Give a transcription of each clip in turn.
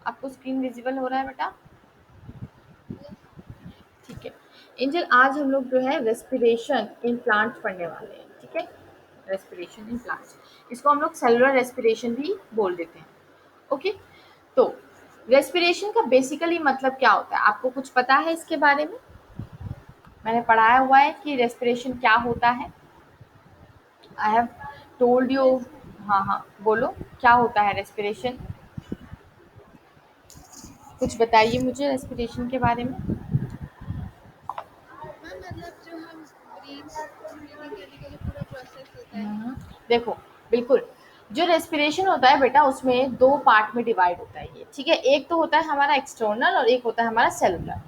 आपको screen visible हो रहा है बेटा? ठीक है एंजल, आज हम लोग जो है रेस्पिरेशन इन प्लांट्स पढ़ने वाले हैं। ठीक है, रेस्पिरेशन इन प्लांट्स, इसको हम लोग सेलुलर रेस्पिरेशन भी बोल देते हैं। ओके, तो रेस्पिरेशन का बेसिकली मतलब क्या होता है, आपको कुछ पता है इसके बारे में? मैंने पढ़ाया हुआ है कि रेस्पिरेशन क्या होता है। I have told you. हाँ हाँ, बोलो क्या होता है रेस्पिरेशन, कुछ बताइए मुझे रेस्पिरेशन के बारे में। मैम मतलब जो हम ब्रीदिंग करने का जो पूरा प्रोसेस होता है। देखो, बिल्कुल, जो रेस्पिरेशन होता है बेटा उसमें दो पार्ट में डिवाइड होता है ये। ठीक है, एक तो होता है हमारा एक्सटर्नल और एक होता है हमारा सेलुलर।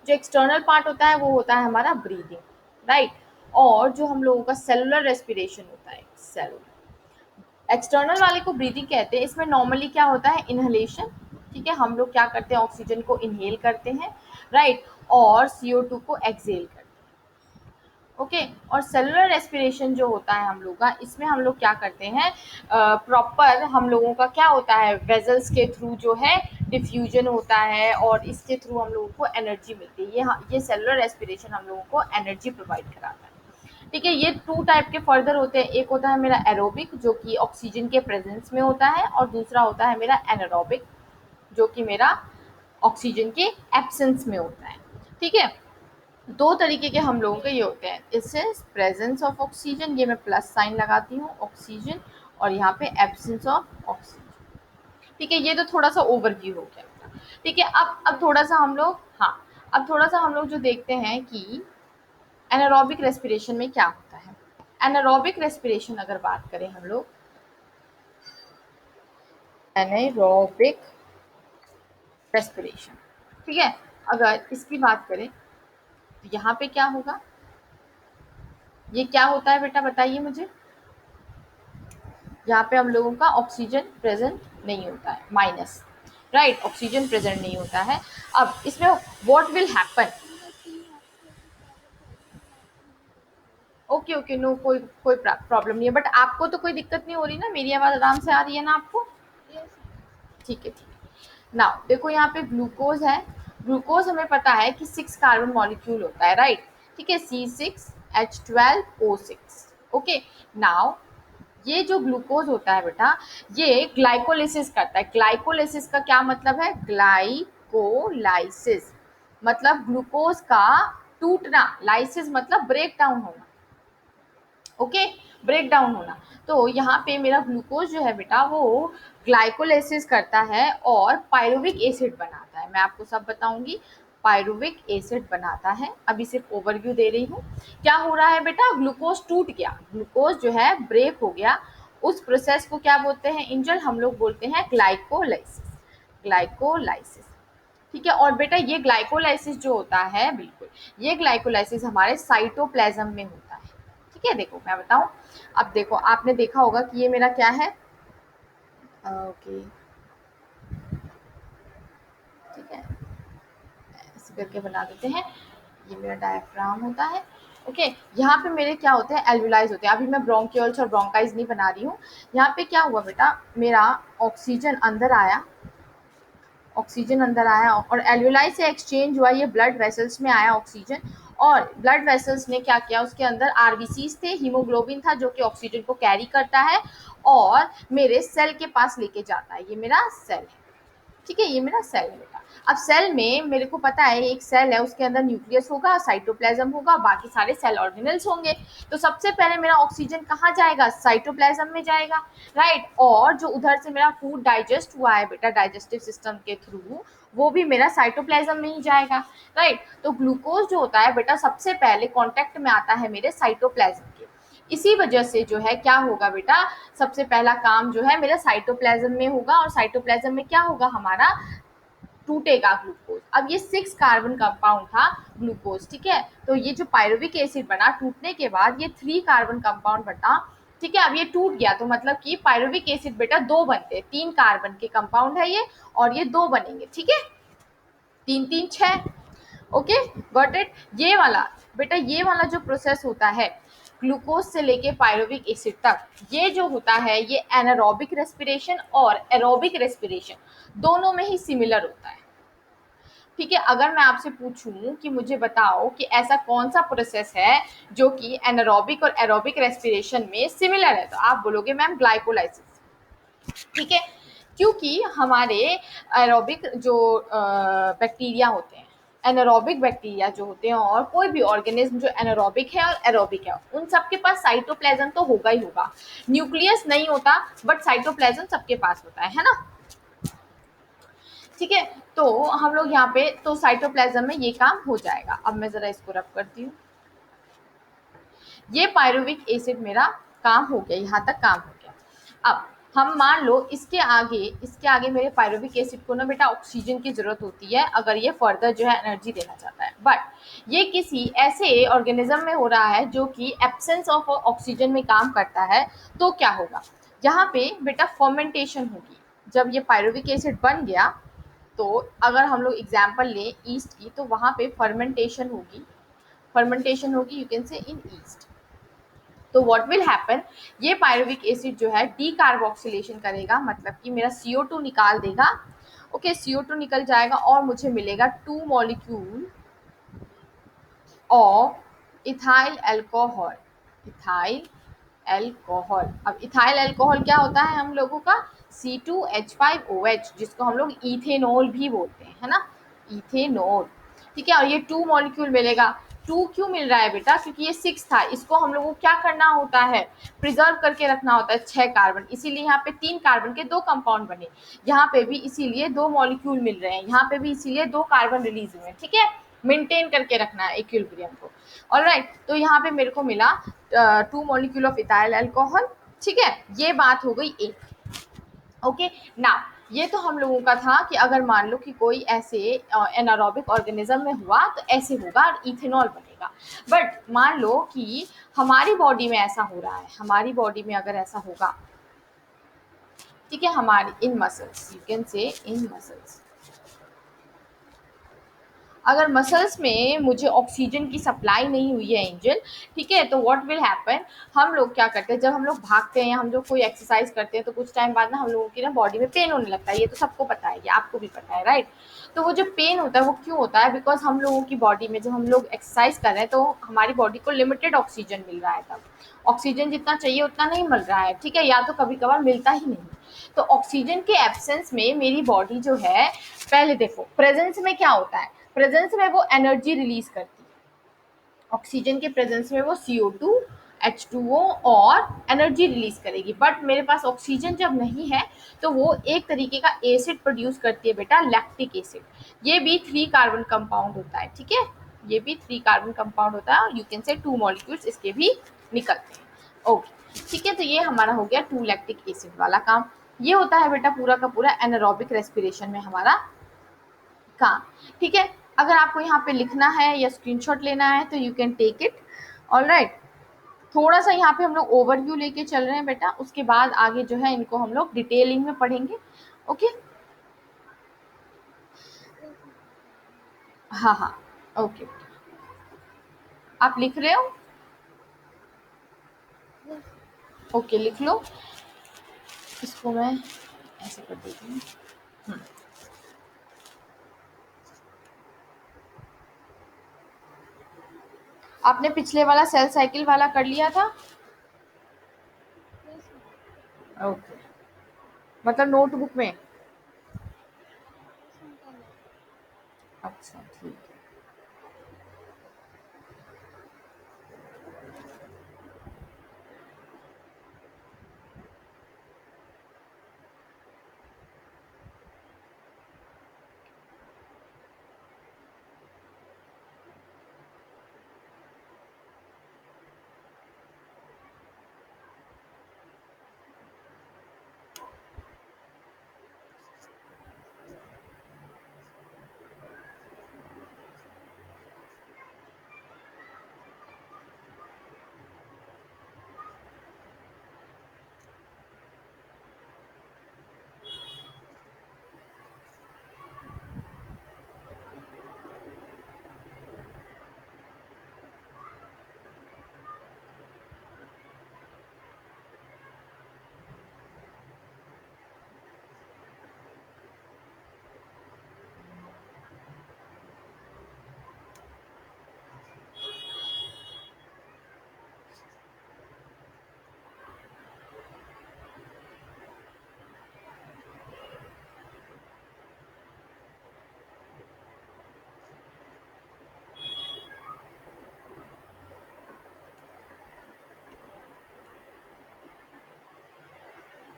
जो एक्सटर्नल पार्ट होता है वो होता है हमारा ब्रीदिंग, राइट। और जो हम लोगों का सेलुलर रेस्पिरेशन होता है, सेलुलर एक्सटर्नल वाले को ब्रीदिंग कहते हैं। इसमें नॉर्मली क्या होता है, इनहेलेशन। ठीक है, हम लोग क्या करते हैं, ऑक्सीजन को इनहेल करते हैं, राइट, और CO2 को एक्सहेल करते हैं। ओके, और सेलुलर रेस्पिरेशन जो होता है हम लोग का, इसमें हम लोग क्या करते हैं, प्रॉपर हम लोगों का क्या होता है, वेजल्स के थ्रू जो है डिफ्यूजन होता है और इसके थ्रू हम लोगों को एनर्जी मिलती है। ये सेलुलर रेस्पिरेशन हम लोगों को एनर्जी प्रोवाइड कराता है। ठीक है, ये टू टाइप के फर्दर होते हैं। एक होता है मेरा एरोबिक जो कि ऑक्सीजन के प्रेजेंस में होता है, और दूसरा होता है मेरा एनारोबिक जो कि मेरा ऑक्सीजन के एब्सेंस में होता है। ठीक है, दो तरीके के हम लोगों के ये होते हैं। इससे प्रेजेंस ऑफ ऑक्सीजन, ये मैं प्लस साइन लगाती हूँ, ऑक्सीजन, और यहाँ पे एब्सेंस ऑफ ऑक्सीजन। ठीक है, ये तो थोड़ा सा ओवरव्यू हो गया। ठीक है, अब थोड़ा सा हम लोग, हाँ, अब थोड़ा सा हम लोग जो देखते हैं कि एनारोबिक रेस्पिरेशन में क्या होता है। एनारोबिक रेस्पिरेशन अगर बात करें हम लोग, एनारोबिक रेस्पिरेशन, ठीक है, अगर इसकी बात करें तो यहाँ पे क्या होगा, ये क्या होता है बेटा बताइए मुझे। यहाँ पे हम लोगों का ऑक्सीजन प्रेजेंट नहीं होता है, माइनस, राइट, ऑक्सीजन प्रेजेंट नहीं होता है। अब इसमें what will happen, okay okay, no, कोई कोई प्रॉब्लम नहीं है, बट आपको तो कोई दिक्कत नहीं हो रही ना, मेरी आवाज़ आराम से आ रही है ना आपको? यस। ठीक है, ठीक है। नाउ देखो, यहाँ पे ग्लूकोज है। ग्लूकोज हमें पता है कि 6 कार्बन मॉलिक्यूल होता है, राइट। ठीक है, C6H12O6। ओके, नाउ ये जो ग्लूकोज होता है बेटा, ये ग्लाइकोलिसिस करता है। ग्लाइकोलिसिस का क्या मतलब है, ग्लाइकोलाइसिस मतलब ग्लूकोज का टूटना, लाइसिस मतलब ब्रेक डाउन होना। ओके, ब्रेक डाउन होना। तो यहाँ पे मेरा ग्लूकोज जो है बेटा वो ग्लाइकोलाइसिस करता है और पायरुविक एसिड बनाता है। मैं आपको सब बताऊंगी, पायरुविक एसिड बनाता है। अभी सिर्फ ओवरव्यू दे रही हूँ। क्या हो रहा है बेटा, ग्लूकोज टूट गया, ग्लूकोज जो है ब्रेक हो गया। उस प्रोसेस को क्या बोलते हैं इंजल, हम लोग बोलते हैं ग्लाइकोलाइसिस। ग्लाइकोलाइसिस, ठीक है। और बेटा ये ग्लाइकोलाइसिस जो होता है, बिल्कुल, ये ग्लाइकोलाइसिस हमारे साइटोप्लाज्म में होता है। ठीक है, देखो मैं बताऊं, अब देखो आपने देखा होगा कि ये मेरा क्या है, ओके, ठीक है, ऐसे करके बना देते हैं। ये मेरा डायफ्राम होता है। ओके, यहाँ पे मेरे क्या होते हैं, एल्विलाइज होते हैं। अभी मैं ब्रोंकियोल्स और ब्रोंकाइज नहीं बना रही हूँ। यहाँ पे क्या हुआ बेटा, मेरा ऑक्सीजन अंदर आया, ऑक्सीजन अंदर आया और एल्विलाई से एक्सचेंज हुआ, ये ब्लड वेसल्स में आया ऑक्सीजन। और ब्लड वेसल्स ने क्या किया, उसके अंदर आरबीसीज थे, हीमोग्लोबिन था जो कि ऑक्सीजन को कैरी करता है और मेरे सेल के पास लेके जाता है। ये मेरा सेल है, ठीक है, ये मेरा सेल है बेटा। अब सेल में मेरे को पता है एक सेल है, उसके अंदर न्यूक्लियस होगा, साइटोप्लाज्म होगा, बाकी सारे सेल ऑर्गेनल्स होंगे। तो सबसे पहले मेरा ऑक्सीजन कहाँ जाएगा, साइटोप्लाज्म में जाएगा, राइट। और जो उधर से मेरा फूड डाइजेस्ट हुआ है बेटा डाइजेस्टिव सिस्टम के थ्रू, वो भी मेरा साइटोप्लाज्म में ही जाएगा, राइट। तो ग्लूकोज जो होता है बेटा सबसे पहले कॉन्टेक्ट में आता है मेरे साइटोप्लाज्म के। इसी वजह से जो है क्या होगा बेटा, सबसे पहला काम जो है मेरा साइटोप्लाज्म में होगा और साइटोप्लाज्म में क्या होगा हमारा, टूटेगा ग्लूकोज। अब ये 6 कार्बन कंपाउंड था ग्लूकोज, ठीक है। तो ये जो पायरुविक एसिड बना टूटने के बाद ये 3 कार्बन कंपाउंड बना, ठीक है। अब ये टूट गया तो मतलब कि पायरुविक एसिड बेटा 2 बनते हैं, 3 कार्बन के कंपाउंड है ये और ये 2 बनेंगे, ठीक है, 3 3 6। Okay, got it. ये वाला बेटा, ये वाला जो प्रोसेस होता है, ग्लूकोज से लेके पायरुविक एसिड तक, ये जो होता है ये एनारोबिक रेस्पिरेशन और एरोबिक रेस्पिरेशन दोनों में ही सिमिलर होता है। ठीक है, अगर मैं आपसे पूछूं कि मुझे बताओ कि ऐसा कौन सा प्रोसेस है जो कि एनारोबिक और एरोबिक रेस्पिरेशन में सिमिलर है, तो आप बोलोगे मैम ग्लाइकोलाइसिस। ठीक है, क्योंकि हमारे एरोबिक जो बैक्टीरिया होते हैं, एनारोबिक बैक्टीरिया जो होते हैं और कोई भी ऑर्गेनिज्म जो एनारोबिक है और एरोबिक है, उन सबके पास साइटोप्लाज्म तो होगा ही होगा, न्यूक्लियस नहीं होता बट साइटोप्लाज्म सबके पास होता है ना। ठीक है, तो हम लोग यहाँ पे तो साइटोप्लाज्म में ये काम हो जाएगा। अब मैं जरा इसको रब करती हूँ। ये पायरुविक एसिड मेरा काम हो गया, यहाँ तक काम हो गया। अब हम मान लो इसके आगे मेरे पायरुविक एसिड को ना बेटा ऑक्सीजन की जरूरत होती है अगर ये फर्दर जो है एनर्जी देना चाहता है, बट ये किसी ऐसे ऑर्गेनिज्म में हो रहा है जो कि एब्सेंस ऑफ ऑक्सीजन में काम करता है, तो क्या होगा, यहाँ पे बेटा फर्मेंटेशन होगी। जब ये पायरुविक एसिड बन गया तो अगर हम लोग एग्जाम्पल लें ईस्ट की, तो वहाँ पे फर्मेंटेशन होगी यू कैन से इन ईस्ट। तो व्हाट विल हैपन, ये पायरुविक एसिड जो है डीकार्बोक्सिलेशन करेगा, मतलब कि मेरा CO2 निकाल देगा। ओके, CO2 निकल जाएगा और मुझे मिलेगा 2 molecule of ethyl alcohol. Ethyl alcohol, अब इथाइल अल्कोहल क्या होता है हम लोगों का, C2H5OH, जिसको हम लोग इथेनॉल भी बोलते हैं, है ना, इथेनॉल। ठीक है, और ये 2 मॉलिक्यूल मिलेगा। 2 क्यों मिल रहा है बेटा, क्योंकि ये 6 था, इसको हम लोगों को क्या करना होता है, प्रिजर्व करके रखना होता है 6 कार्बन, इसीलिए यहाँ पे 3 कार्बन के 2 कंपाउंड बने, यहाँ पे भी इसीलिए 2 मॉलिक्यूल मिल रहे हैं, यहाँ पे भी इसीलिए 2 कार्बन रिलीज हुए हैं। ठीक है, मेंटेन करके रखना है इक्विलिब्रियम को। ऑलराइट, तो यहाँ पे मेरे को मिला 2 मॉलिक्यूल ऑफ इथाइल अल्कोहल। ठीक है, ये बात हो गई एक। ओके, ना ये तो हम लोगों का था कि अगर मान लो कि कोई ऐसे एनारोबिक ऑर्गेनिज्म में हुआ तो ऐसे होगा और इथेनॉल बनेगा। बट मान लो कि हमारी बॉडी में ऐसा हो रहा है, हमारी बॉडी में अगर ऐसा होगा, ठीक है, हमारी इन मसल्स, यू कैन से इन मसल्स, अगर मसल्स में मुझे ऑक्सीजन की सप्लाई नहीं हुई है एंजल, ठीक है, तो व्हाट विल हैपन, हम लोग क्या करते हैं, जब हम लोग भागते हैं या हम लोग कोई एक्सरसाइज करते हैं तो कुछ टाइम बाद ना हम लोगों की ना बॉडी में पेन होने लगता है, ये तो सबको पता है, ये आपको भी पता है, राइट। तो वो जो पेन होता है वो क्यों होता है, बिकॉज हम लोगों की बॉडी में जब हम लोग एक्सरसाइज कर रहे हैं तो हमारी बॉडी को लिमिटेड ऑक्सीजन मिल रहा है, तब ऑक्सीजन जितना चाहिए उतना नहीं मिल रहा है। ठीक है, या तो कभी कभार मिलता ही नहीं। तो ऑक्सीजन के एब्सेंस में मेरी बॉडी जो है, पहले देखो प्रेजेंस में क्या होता है, प्रेजेंस में वो एनर्जी रिलीज करती है, ऑक्सीजन के प्रेजेंस में वो CO2 H2O और एनर्जी रिलीज करेगी। बट मेरे पास ऑक्सीजन जब नहीं है तो वो एक तरीके का एसिड प्रोड्यूस करती है बेटा, लैक्टिक एसिड। ये भी 3 कार्बन कंपाउंड होता है। ठीक है, ये भी 3 कार्बन कंपाउंड होता है और यू कैन से 2 मॉलिक्यूल्स इसके भी निकलते हैं। ओके, ठीक है, तो ये हमारा हो गया 2 लैक्टिक एसिड वाला काम। ये होता है बेटा पूरा का पूरा एनारोबिक रेस्पिरेशन में हमारा काम। ठीक है, अगर आपको यहाँ पे लिखना है या स्क्रीनशॉट लेना है तो you can take it. Alright, थोड़ा सा यहाँ पे हम लोग ओवरव्यू लेके चल रहे हैं बेटा, उसके बाद आगे जो है इनको हम लोग डिटेलिंग में पढ़ेंगे। ओके, हाँ हाँ, ओके, आप लिख रहे हो, ओके लिख लो, इसको मैं ऐसे कर देती हूँ। आपने पिछले वाला सेल साइकिल वाला कर लिया था, ओके, मतलब नोटबुक में, अच्छा ठीक है।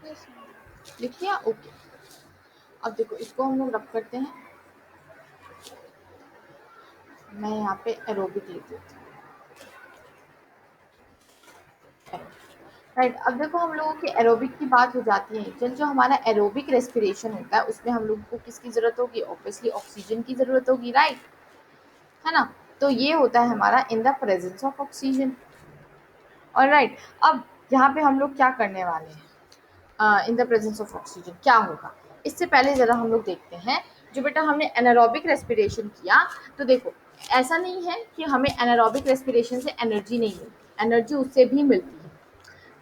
Yes ma'am. लिख लिया? ओके। अब देखो इसको हम लोग रब करते हैं। मैं यहाँ पे एरोबिक लिख देती हूँ। राइट, अब देखो हम लोगों की एरोबिक की बात हो जाती है। चल, जो हमारा एरोबिक रेस्पिरेशन होता है उसमें हम लोगों को किसकी ज़रूरत होगी? ऑब्वियसली ऑक्सीजन की ज़रूरत होगी, राइट, है ना? तो ये होता है हमारा in the presence of oxygen. और राइट, अब यहाँ पे हम लोग क्या करने वाले हैं? In the presence of oxygen क्या होगा? इससे पहले ज़रा हम लोग देखते हैं। जो बेटा हमने एनारोबिक रेस्पिरेशन किया, तो देखो ऐसा नहीं है कि हमें एनारोबिक रेस्पिरेशन से एनर्जी नहीं मिलती, एनर्जी उससे भी मिलती है,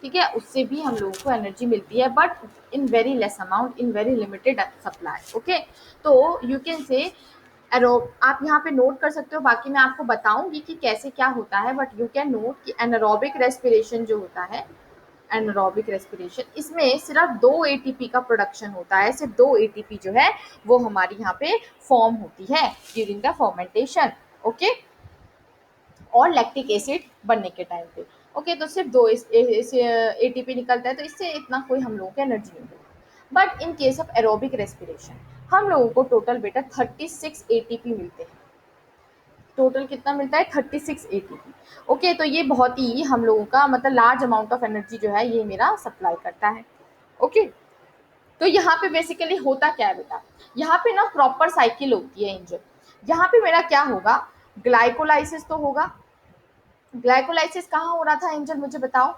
ठीक है, उससे भी हम लोगों को एनर्जी मिलती है, but in very less amount, in very limited supply. Okay, तो यू कैन से एरो, आप यहाँ पे नोट कर सकते हो, बाकी मैं आपको बताऊंगी कि कैसे क्या होता है, बट यू कैन नोट कि एनारोबिक रेस्पिरेशन जो होता है, एनारोबिक रेस्पिरेशन, इसमें सिर्फ 2 एटीपी का प्रोडक्शन होता है। सिर्फ 2 एटीपी जो है वो हमारी यहाँ पे फॉर्म होती है ड्यूरिंग द फॉर्मेंटेशन। ओके, और लैक्टिक एसिड बनने के टाइम पे। ओके, तो सिर्फ 2 एटीपी निकलता है, तो इससे इतना कोई हम लोगों को एनर्जी नहीं मिलती। But in case of aerobic respiration हम लोगों को टोटल बेटा 36 एटीपी मिलते हैं। टोटल कितना मिलता है? 36 एटीपी। ओके, तो ये बहुत ही हम लोगों का मतलब लार्ज अमाउंट ऑफ एनर्जी जो है ये मेरा सप्लाई करता है। ओके, तो यहाँ पे बेसिकली होता क्या है बेटा? यहाँ पे ना प्रॉपर साइकिल होती है इंजन। यहाँ पे मेरा क्या होगा? ग्लाइकोलाइसिस तो होगा। ग्लाइकोलाइसिस कहाँ हो रहा था एंजल, मुझे बताओ?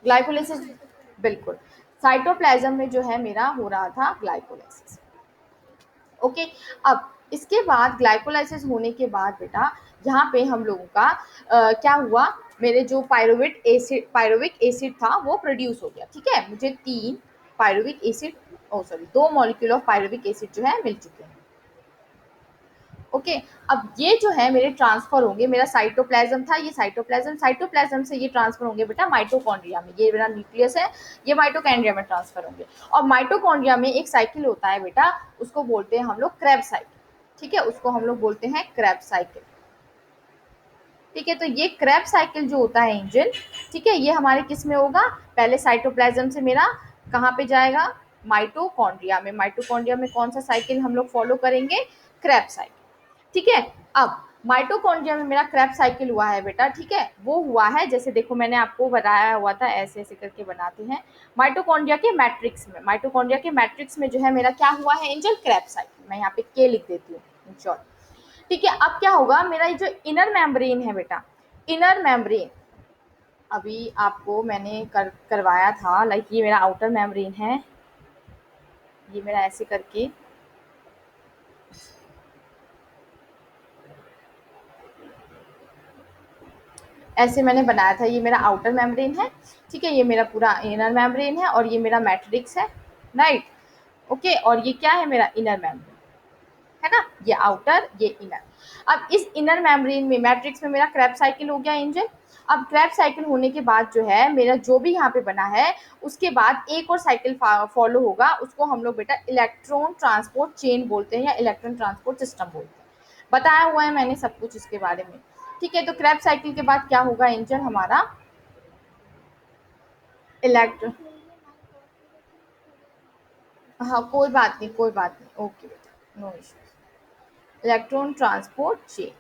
Glycolysis, cytoplasm. बिल्कुल, साइटोप्लाज्म में जो है मेरा हो रहा था ग्लाइकोलाइसिस। ओके, अब इसके बाद ग्लाइकोलाइसिस होने के बाद बेटा यहाँ पे हम लोगों का क्या हुआ? मेरे जो पायरुविक एसिड था वो प्रोड्यूस हो गया, ठीक है, मुझे 3 pyruvic acid, oh sorry 2 molecule of pyruvic acid जो है मिल चुके हैं। ओके, अब ये जो है मेरे ट्रांसफर होंगे, मेरा साइटोप्लाज्म था, ये साइटोप्लाज्म से ये ट्रांसफर होंगे बेटा माइटोकॉन्ड्रिया में। ये मेरा न्यूक्लियस है, ये माइटोकॉन्ड्रिया में ट्रांसफर होंगे। और माइटोकॉन्ड्रिया में एक साइकिल होता है बेटा, उसको बोलते हैं हम लोग क्रेब्स साइकिल, ठीक है, उसको हम लोग बोलते हैं क्रेब्स साइकिल। ठीक है, तो ये क्रेब्स साइकिल जो होता है एंजल, ठीक है, ये हमारे किस में होगा? पहले साइटोप्लाज्म से मेरा कहाँ पे जाएगा? माइटोकॉन्ड्रिया में। माइटोकॉन्ड्रिया में कौन सा साइकिल हम लोग फॉलो करेंगे? Krebs cycle. ठीक है, अब माइटोकॉन्ड्रिया में मेरा क्रेब्स साइकिल हुआ है बेटा, ठीक है, वो हुआ है जैसे देखो मैंने आपको बताया हुआ था, ऐसे ऐसे करके बनाते हैं। माइटोकॉन्ड्रिया के मैट्रिक्स में, माइटोकॉन्ड्रिया के मैट्रिक्स में जो है मेरा क्या हुआ है एंजल? Krebs cycle. मैं यहाँ पे के लिख देती हूँ इन शॉर्ट। ठीक है, अब क्या होगा? मेरा ये जो इनर मेम्ब्रेन है बेटा, इनर मेम्ब्रेन अभी आपको मैंने करवाया था, लाइक ये मेरा आउटर मेम्ब्रेन है, ये मेरा ऐसे करके ऐसे मैंने बनाया था, ये मेरा आउटर मेम्ब्रेन है, ठीक है, ये मेरा पूरा इनर मेम्ब्रेन है, और ये मेरा मैट्रिक्स है, राइट। ओके, और ये क्या है? मेरा इनर मेम्ब्रेन है ना, ये आउटर, ये इनर। अब इस इनर मेम्ब्रेन में, मैट्रिक्स में मेरा क्रेब्स साइकिल हो गया एंजल। अब क्रेब्स साइकिल होने के बाद जो है मेरा जो भी यहाँ पे बना है, उसके बाद एक और साइकिल फॉलो होगा, उसको हम लोग बेटा इलेक्ट्रॉन ट्रांसपोर्ट चेन बोलते हैं, या इलेक्ट्रॉन ट्रांसपोर्ट सिस्टम बोलते हैं। बताया हुआ है मैंने सब कुछ इसके बारे में। ठीक है, तो क्रेब्स साइकिल के बाद क्या होगा एंजल? हमारा इलेक्ट्रॉन, हाँ कोई बात नहीं, कोई बात नहीं, ओके बेटा, no issue. Electron transport chain,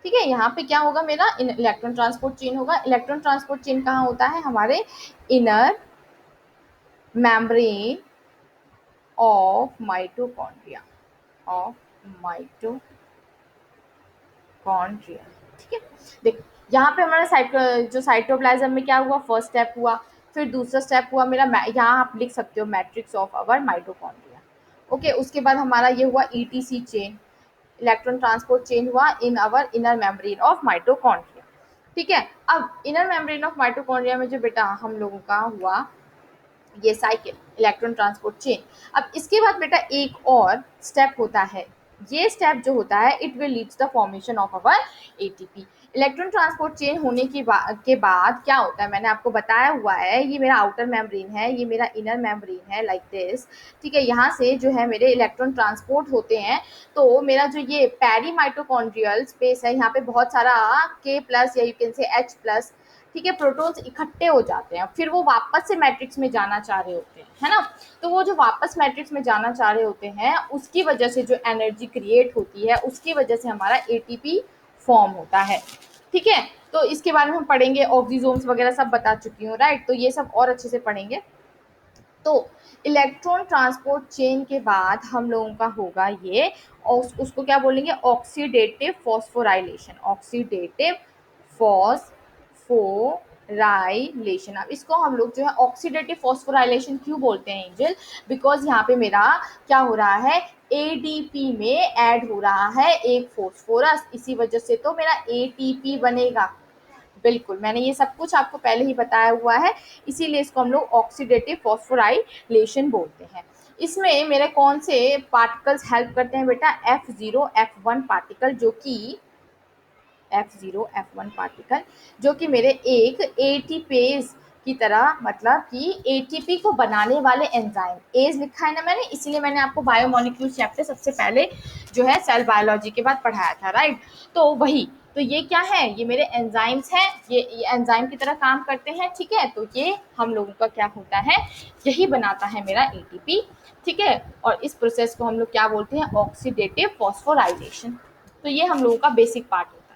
ठीक है, यहाँ पे क्या होगा? मेरा इलेक्ट्रॉन ट्रांसपोर्ट चेन होगा। इलेक्ट्रॉन ट्रांसपोर्ट चेन कहाँ होता है? हमारे inner membrane of mitochondria, of mitochondria. ठीक है, देख यहाँ पे हमारा जो साइटोप्लाज्म में क्या हुआ? फर्स्ट स्टेप हुआ, फिर दूसरा स्टेप हुआ मेरा, यहाँ आप लिख सकते हो matrix of our mitochondria. Okay, उसके बाद हमारा ये हुआ ETC chain, electron transport chain हुआ in our inner membrane of mitochondria. ठीक है, अब इनर मेम्ब्रेन ऑफ माइटोकॉन्ड्रिया में जो बेटा हम लोगों का हुआ ये साइकिल, इलेक्ट्रॉन ट्रांसपोर्ट चेन। अब इसके बाद बेटा एक और स्टेप होता है, ये स्टेप जो होता है it will leads the formation of our ATP. Electron transport chain होने के बाद क्या होता है? मैंने आपको बताया हुआ है, ये मेरा आउटर मेम्ब्रेन है, ये मेरा इनर मेम्ब्रेन है, लाइक दिस। ठीक है, यहाँ से जो है मेरे इलेक्ट्रॉन ट्रांसपोर्ट होते हैं, तो मेरा जो ये पेरी माइटोकॉन्ड्रियल स्पेस है, यहाँ पे बहुत सारा K+ या यू कैन से H+, ठीक है, प्रोटॉन्स इकट्ठे हो जाते हैं, फिर वो वापस से मैट्रिक्स में जाना चाह रहे होते हैं, है ना। तो वो जो वापस मैट्रिक्स में जाना चाह रहे होते हैं, उसकी वजह से जो एनर्जी क्रिएट होती है, उसकी वजह से हमारा एटीपी फॉर्म होता है, ठीक है। तो इसके बारे में हम पढ़ेंगे, ऑक्सीजोम्स वगैरह सब बता चुकी हूँ, राइट। तो ये सब और अच्छे से पढ़ेंगे। तो इलेक्ट्रॉन ट्रांसपोर्ट चेन के बाद हम लोगों का होगा ये, और उसको क्या बोलेंगे, ऑक्सीडेटिव फॉस्फोराइलेशन, ऑक्सीडेटिव फॉस्फोराइलेशन। अब इसको हम लोग जो है ऑक्सीडेटिव फॉस्फोराइलेशन क्यों बोलते हैं एंजल, बिकॉज यहाँ पे मेरा क्या हो रहा है, एडीपी में ऐड हो रहा है एक फॉस्फोरस, इसी वजह से तो मेरा एटीपी बनेगा। बिल्कुल, मैंने ये सब कुछ आपको पहले ही बताया हुआ है, इसीलिए इसको हम लोग ऑक्सीडेटिव फॉस्फोराइलेशन बोलते हैं। इसमें मेरे कौन से पार्टिकल्स हेल्प करते हैं बेटा, F0 F1 पार्टिकल, जो कि F0 F1 पार्टिकल जो कि मेरे एक एटीपेज की तरह, मतलब कि एटीपी को बनाने वाले एंजाइम, एज लिखा है ना मैंने, इसीलिए मैंने आपको बायोमोलिक्यूल्स चैप्टर सबसे पहले जो है सेल बायोलॉजी के बाद पढ़ाया था, राइट। तो वही, तो ये क्या है, ये मेरे एंजाइम्स हैं, ये एंजाइम की तरह काम करते हैं, ठीक है। तो ये हम लोगों का क्या होता है, यही बनाता है मेरा एटीपी, ठीक है। और इस प्रोसेस को हम लोग क्या बोलते हैं, ऑक्सीडेटिव फॉस्फोराइलेशन। तो ये हम लोगों का बेसिक पार्ट होता है,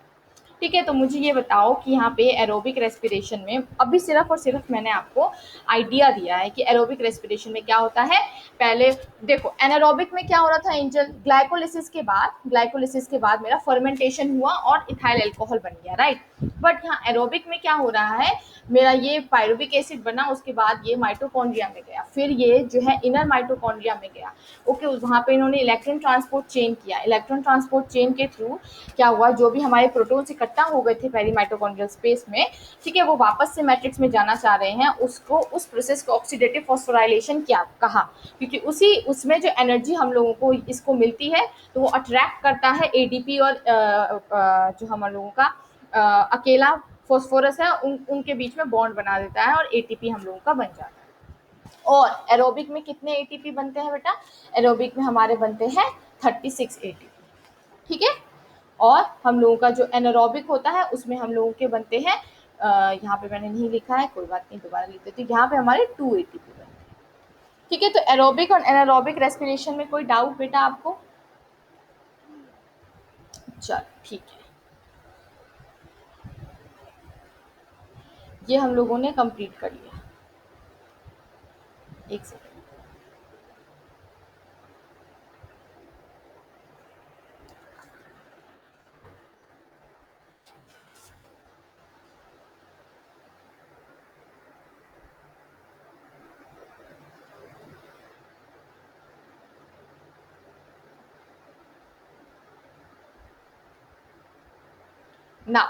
ठीक है। तो मुझे ये बताओ कि यहाँ पे एरोबिक रेस्पिरेशन में, अभी सिर्फ और सिर्फ मैंने आपको आइडिया दिया है कि एरोबिक रेस्पिरेशन में क्या होता है। पहले देखो, एनारोबिक में क्या हो रहा था एंजल, ग्लाइकोलिसिस के बाद मेरा फर्मेंटेशन हुआ और इथाइल अल्कोहल बन गया, राइट। बट यहाँ एरोबिक में क्या हो रहा है, मेरा ये पायरुविक एसिड बना, उसके बाद ये माइटोकॉन्ड्रिया में गया, फिर ये जो है इनर माइटोकॉन्ड्रिया में गया, ओके। वहाँ पे इन्होंने इलेक्ट्रॉन ट्रांसपोर्ट चेन किया, इलेक्ट्रॉन ट्रांसपोर्ट चेन के थ्रू क्या हुआ, जो भी हमारे प्रोटॉन्स इकट्ठा हो गए थे पहली माइटोकॉन्ड्रियल स्पेस में, ठीक है, वो वापस से मैट्रिक्स में जाना चाह रहे हैं, उसको, उस प्रोसेस को ऑक्सीडेटिव फॉस्फोराइलेशन क्या कहा, क्योंकि उसी उसमें जो एनर्जी हम लोगों को इसको मिलती है, तो वो अट्रैक्ट करता है एडीपी और जो हम लोगों का अकेला फॉस्फोरस है, उनके बीच में बॉन्ड बना देता है और एटीपी हम लोगों का बन जाता है। और एरोबिक में कितने एटीपी बनते हैं बेटा, एरोबिक में हमारे बनते हैं 36 एटीपी, ठीक है। और हम लोगों का जो एनारोबिक होता है उसमें हम लोगों के बनते हैं, यहाँ पे मैंने नहीं लिखा है, कोई बात नहीं, दोबारा लिख देती हूँ, यहाँ पे हमारे 2 एटीपी बनते हैं, ठीक है। तो एरोबिक और एनारोबिक रेस्पिरेशन में कोई डाउट बेटा आपको, चल ठीक है, ये हम लोगों ने कंप्लीट कर लिया, एक सेकेंड। ना,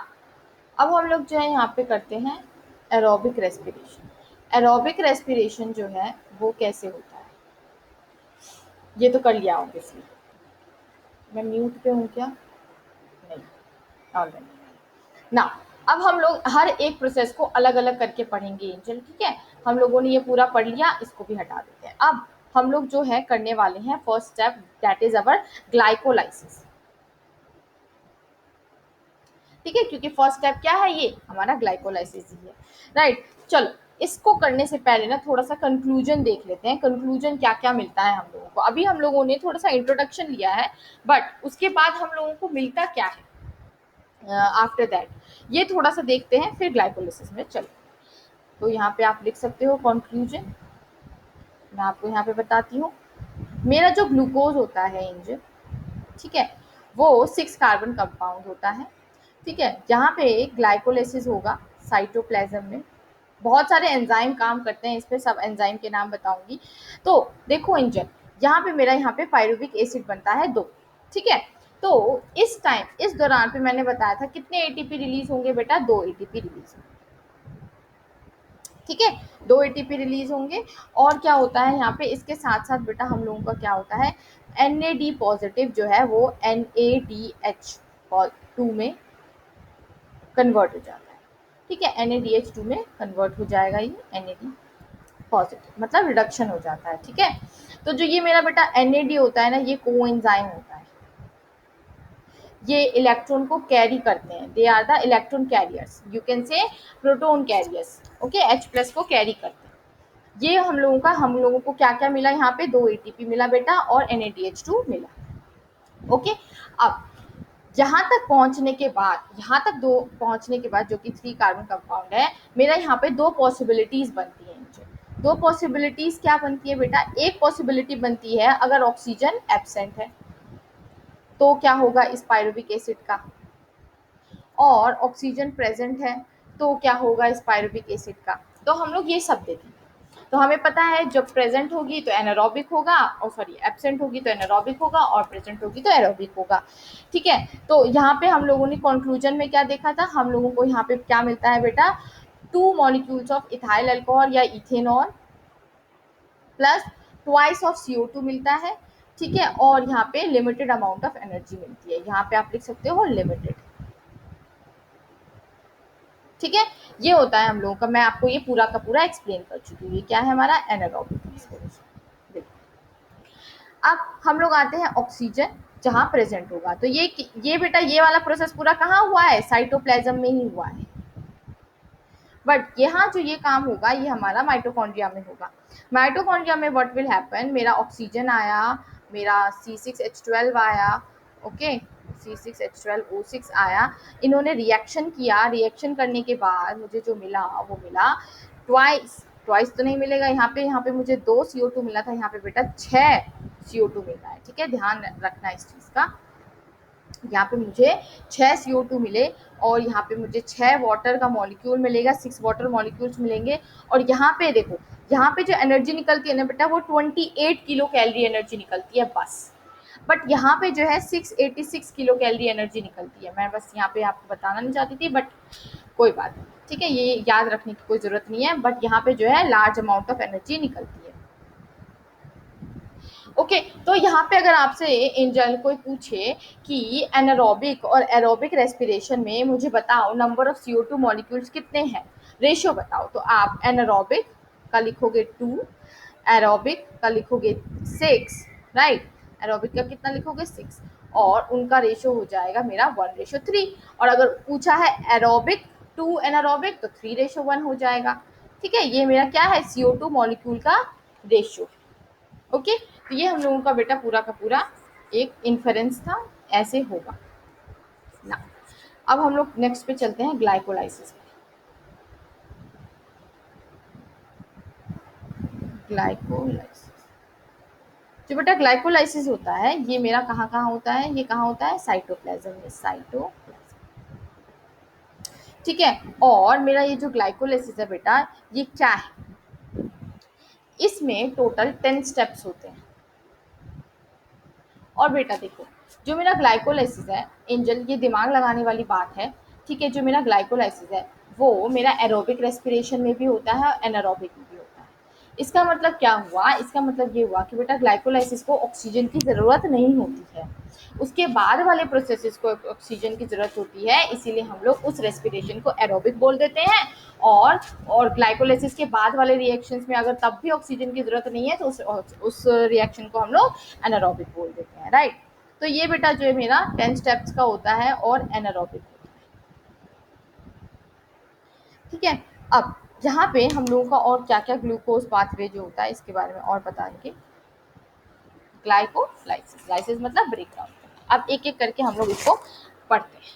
अब हम लोग जो है यहाँ पे करते हैं एरोबिक रेस्पिरेशन। एरोबिक रेस्पिरेशन जो है वो कैसे होता है, ये तो कर लिया ऑब्वियसली, मैं म्यूट पे हूँ क्या, नहीं, ऑलराइट ना। अब हम लोग हर एक प्रोसेस को अलग अलग करके पढ़ेंगे एंजल, ठीक है। हम लोगों ने ये पूरा पढ़ लिया, इसको भी हटा देते हैं। अब हम लोग जो है करने वाले हैं first step, that is our glycolysis, ठीक है, क्योंकि फर्स्ट स्टेप क्या है, ये हमारा ग्लाइकोलाइसिस ही है, राइट। चलो, इसको करने से पहले ना थोड़ा सा कंक्लूजन देख लेते हैं, कंक्लूजन क्या क्या मिलता है हम लोगों को। अभी हम लोगों ने थोड़ा सा इंट्रोडक्शन लिया है, बट उसके बाद हम लोगों को मिलता क्या है आफ्टर दैट, ये थोड़ा सा देखते हैं, फिर ग्लाइकोलाइसिस में चलो। तो यहाँ पे आप लिख सकते हो कंक्लूजन, मैं आपको यहाँ पे बताती हूँ। मेरा जो ग्लूकोज होता है इंजन, ठीक है, वो 6 कार्बन कंपाउंड होता है, ठीक है। जहाँ पे ग्लाइकोलाइसिस होगा साइटोप्लाज्म में, बहुत सारे एंजाइम काम करते हैं इस पे, सब एंजाइम के नाम बताऊंगी। तो देखो इंजन, यहाँ पे मेरा यहाँ पे पायरुविक एसिड बनता है 2, ठीक है। तो इस टाइम, इस दौरान पे मैंने बताया था कितने एटीपी रिलीज होंगे बेटा, 2 एटीपी रिलीज होंगे, ठीक है, 2 एटीपी रिलीज होंगे। और क्या होता है यहाँ पे, इसके साथ साथ बेटा हम लोगों का क्या होता है, NAD पॉजिटिव जो है वो NADH2 में कन्वर्ट हो जाता है, ठीक है, NADH2 में कन्वर्ट हो जाएगा ये NAD पॉजिटिव, मतलब रिडक्शन हो जाता है, ठीक है। तो जो ये मेरा बेटा NAD होता है ना, ये कोएंजाइम होता है, ये इलेक्ट्रॉन को कैरी करते हैं, they are the electron carriers, you can say proton carriers, okay, H+ को कैरी करते हैं। ये हम लोगों को क्या क्या मिला, यहाँ पे 2 ATP मिला बेटा और NADH2 मिला, ओके। अब यहाँ तक पहुंचने के बाद जो कि 3 कार्बन कंपाउंड है, मेरा यहाँ पे 2 पॉसिबिलिटीज बनती है। 2 पॉसिबिलिटीज क्या बनती है बेटा, एक पॉसिबिलिटी बनती है अगर ऑक्सीजन एब्सेंट है तो क्या होगा इस पायरुविक एसिड का, और ऑक्सीजन प्रेजेंट है तो क्या होगा इस पायरुविक एसिड का। तो हम लोग ये सब देखेंगे। तो हमें पता है जब प्रेजेंट होगी तो एनारोबिक होगा, और सॉरी एब्सेंट होगी तो एनारोबिक होगा, और प्रेजेंट होगी तो एरोबिक होगा, ठीक है। तो यहाँ पे हम लोगों ने कंक्लूजन में क्या देखा था, हम लोगों को यहाँ पे क्या मिलता है बेटा, 2 मॉलिक्यूल्स ऑफ इथाइल अल्कोहल या ethanol plus twice of CO2 मिलता है, ठीक है। और यहाँ पे लिमिटेड अमाउंट ऑफ एनर्जी मिलती है, यहाँ पे आप लिख सकते हो लिमिटेड, ठीक है। ये होता है हम लोगों का, मैं आपको ये पूरा का पूरा एक्सप्लेन कर चुकी हूँ। ये क्या है हमारा एनारोबिक रेस्पिरेशन। अब हम लोग आते हैं ऑक्सीजन जहाँ प्रेजेंट होगा। तो ये बेटा ये वाला प्रोसेस पूरा कहाँ हुआ है, साइटोप्लाज्म में ही हुआ है। बट यहाँ जो ये काम होगा ये हमारा माइटोकॉन्ड्रिया में होगा। माइटोकॉन्ड्रिया में व्हाट विल हैपन, मेरा ऑक्सीजन आया, मेरा C6H12 आया, ओके, C6H12O6 आया, इन्होंने रिएक्शन किया, रिएक्शन करने के बाद मुझे जो मिला वो मिला ट्वाइस तो नहीं मिलेगा यहाँ पे मुझे 2 CO2 मिला था, यहाँ पे बेटा 6 CO2 मिला है, ठीक है, ध्यान रखना इस चीज़ का। यहाँ पे मुझे 6 CO2 मिले, और यहाँ पे मुझे 6 वाटर का मॉलिक्यूल मिलेगा, 6 वाटर मॉलिक्यूल्स मिलेंगे। और यहाँ पे देखो, यहाँ पे जो एनर्जी निकलती है ना बेटा, वो 28 किलो कैलोरी एनर्जी निकलती है बस। बट यहाँ पे जो है 686 किलो कैलोरी एनर्जी निकलती है। मैं बस यहाँ पे आपको बताना नहीं चाहती थी, बट कोई बात नहीं, ठीक है, ये याद रखने की कोई ज़रूरत नहीं है। बट यहाँ पे जो है लार्ज अमाउंट ऑफ एनर्जी निकलती है, ओके। तो यहाँ पे अगर आपसे एंजल कोई पूछे कि एनारोबिक और एरोबिक रेस्पिरेशन में मुझे बताओ नंबर ऑफ CO2 मॉलिक्यूल्स कितने हैं, रेशियो बताओ, तो आप एनारोबिक का लिखोगे 2, एरोबिक का लिखोगे 6, राइट, एरोबिक का कितना लिखोगे 6, और उनका रेशियो हो जाएगा मेरा 1:3। और अगर पूछा है एरोबिक 2 एनारोबिक तो 3:1 हो जाएगा, ठीक है। ये मेरा क्या है, CO2 मॉलिक्यूल का रेशियो, ओके। तो ये हम लोगों का बेटा पूरा का पूरा एक इन्फरेंस था, ऐसे होगा ना। अब हम लोग नेक्स्ट पे चलते हैं ग्लाइकोलाइसिस पे। ग्लाइकोलाइसिस, जो बेटा ग्लाइकोलाइसिस होता है ये मेरा कहाँ कहाँ होता है, ये कहाँ होता है, साइटोप्लाज्म में, साइटोप्लाज्म, ठीक है। और मेरा ये जो ग्लाइकोलाइसिस है बेटा, ये क्या है, इसमें टोटल 10 स्टेप्स होते हैं। और बेटा देखो, जो मेरा ग्लाइकोलाइसिस है एंजल, ये दिमाग लगाने वाली बात है, ठीक है। जो मेरा ग्लाइकोलाइसिस है वो मेरा एरोबिक रेस्पिरेशन में भी होता है और एनारोबिक में भी होता है। इसका मतलब क्या हुआ, इसका मतलब ये हुआ कि बेटा ग्लाइकोलाइसिस को ऑक्सीजन की ज़रूरत नहीं होती है, उसके बाद वाले प्रोसेसेस को ऑक्सीजन की ज़रूरत होती है, इसीलिए हम लोग उस रेस्पिरेशन को एरोबिक बोल देते हैं। और ग्लाइकोलाइसिस के बाद वाले रिएक्शंस में अगर तब भी ऑक्सीजन की ज़रूरत नहीं है तो उस रिएक्शन को हम लोग एनारोबिक बोल देते हैं, राइट। तो ये बेटा जो है मेरा 10 स्टेप्स का होता है और एनारोबिक होता है, ठीक है। अब यहाँ पे हम लोगों का और क्या क्या ग्लूकोज पाथवे जो होता है इसके बारे में और बताएंगे। ग्लाइकोलाइसिस, लाइसिस मतलब ब्रेक डाउन करना। अब एक एक करके हम लोग इसको पढ़ते हैं।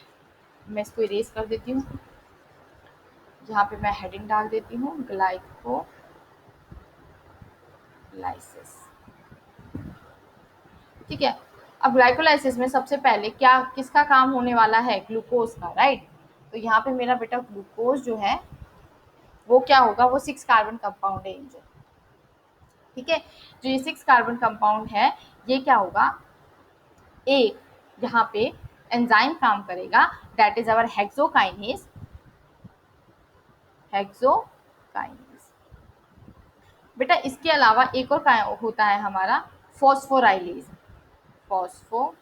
मैं इसको इरेज कर देती हूँ, यहाँ पे मैं हेडिंग डाल देती हूँ ग्लाइकोलाइसिस, ठीक है। अब ग्लाइकोलाइसिस में सबसे पहले क्या किसका काम होने वाला है, ग्लूकोज का, राइट। तो यहाँ पे मेरा बेटा ग्लूकोज जो है वो क्या होगा, वो 6 कार्बन कंपाउंड है इंजन, ठीक है। जो ये 6 कार्बन कंपाउंड है ये क्या होगा, एक यहाँ पे एंजाइम काम करेगा, that is our hexokinase, hexokinase. बेटा इसके अलावा एक और होता है हमारा फॉस्फोराइलेज, फॉस्फोराइलेज।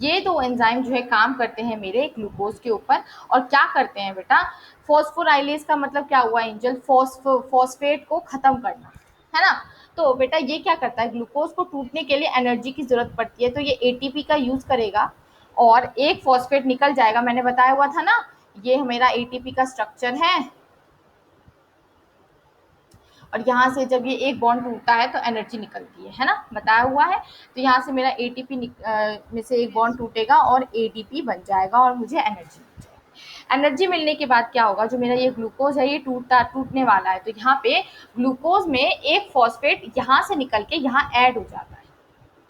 ये दो एंजाइम जो है काम करते हैं मेरे ग्लूकोज के ऊपर। और क्या करते हैं बेटा, फॉस्फोराइलेज का मतलब क्या हुआ एंजल, फॉस्फेट को खत्म करना, है ना। तो बेटा ये क्या करता है, ग्लूकोज को टूटने के लिए एनर्जी की जरूरत पड़ती है, तो ये एटीपी का यूज करेगा और एक फॉस्फेट निकल जाएगा। मैंने बताया हुआ था ना, ये मेरा एटीपी का स्ट्रक्चर है और यहाँ से जब ये एक बॉन्ड टूटता है तो एनर्जी निकलती है ना, बताया हुआ है। तो यहाँ से मेरा एटीपी में से एक बॉन्ड टूटेगा और एडीपी बन जाएगा और मुझे एनर्जी मिल जाएगी। एनर्जी मिलने के बाद क्या होगा, जो मेरा ये ग्लूकोज है ये टूटने वाला है, तो यहाँ पे ग्लूकोज में एक फॉस्फेट यहाँ से निकल के यहाँ ऐड हो जाता है।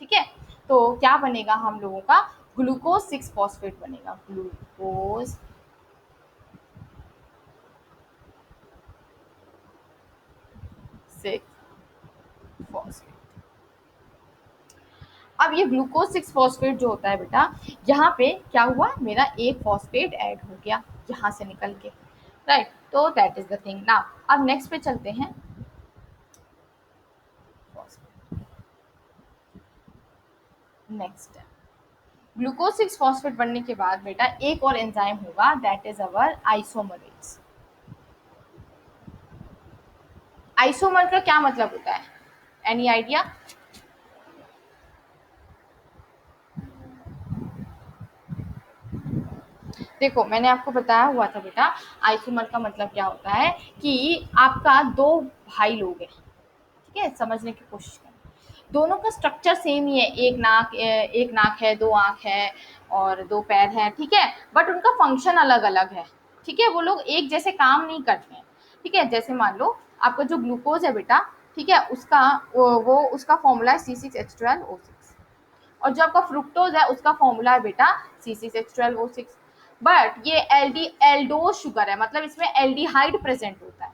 ठीक है, तो क्या बनेगा हम लोगों का, ग्लूकोज 6 फॉस्फेट बनेगा, ग्लूकोज 6 फॉस्फेट। अब ये ग्लूकोज 6 फॉस्फेट जो होता है बेटा, यहाँ पे क्या हुआ, मेरा एक फॉस्फेट ऐड हो गया यहाँ से निकल के, राइट। तो that is the thing. Now अब नेक्स्ट पे चलते हैं। नेक्स्ट ग्लूकोज 6 फॉस्फेट बनने के बाद बेटा एक और एंजाइम होगा, that is our isomerase. Isomer का क्या मतलब होता है, एनी आइडिया? देखो मैंने आपको बताया हुआ था बेटा, आइसोमर का मतलब क्या होता है कि आपका दो भाई लोग हैं, ठीक है, समझने की कोशिश करें। दोनों का स्ट्रक्चर सेम ही है, एक नाक है, दो आंख है और दो पैर है, ठीक है, बट उनका फंक्शन अलग अलग है। ठीक है, वो लोग एक जैसे काम नहीं करते हैं। ठीक है, जैसे मान लो आपका जो ग्लूकोज है बेटा, ठीक है, उसका वो उसका फॉर्मूला है C6H12O6, और जो आपका फ्रुक्टोज है उसका फॉर्मूला है बेटा C6H12O6। बट ये एल्डोज शुगर है, मतलब इसमें एल्डिहाइड प्रेजेंट होता है।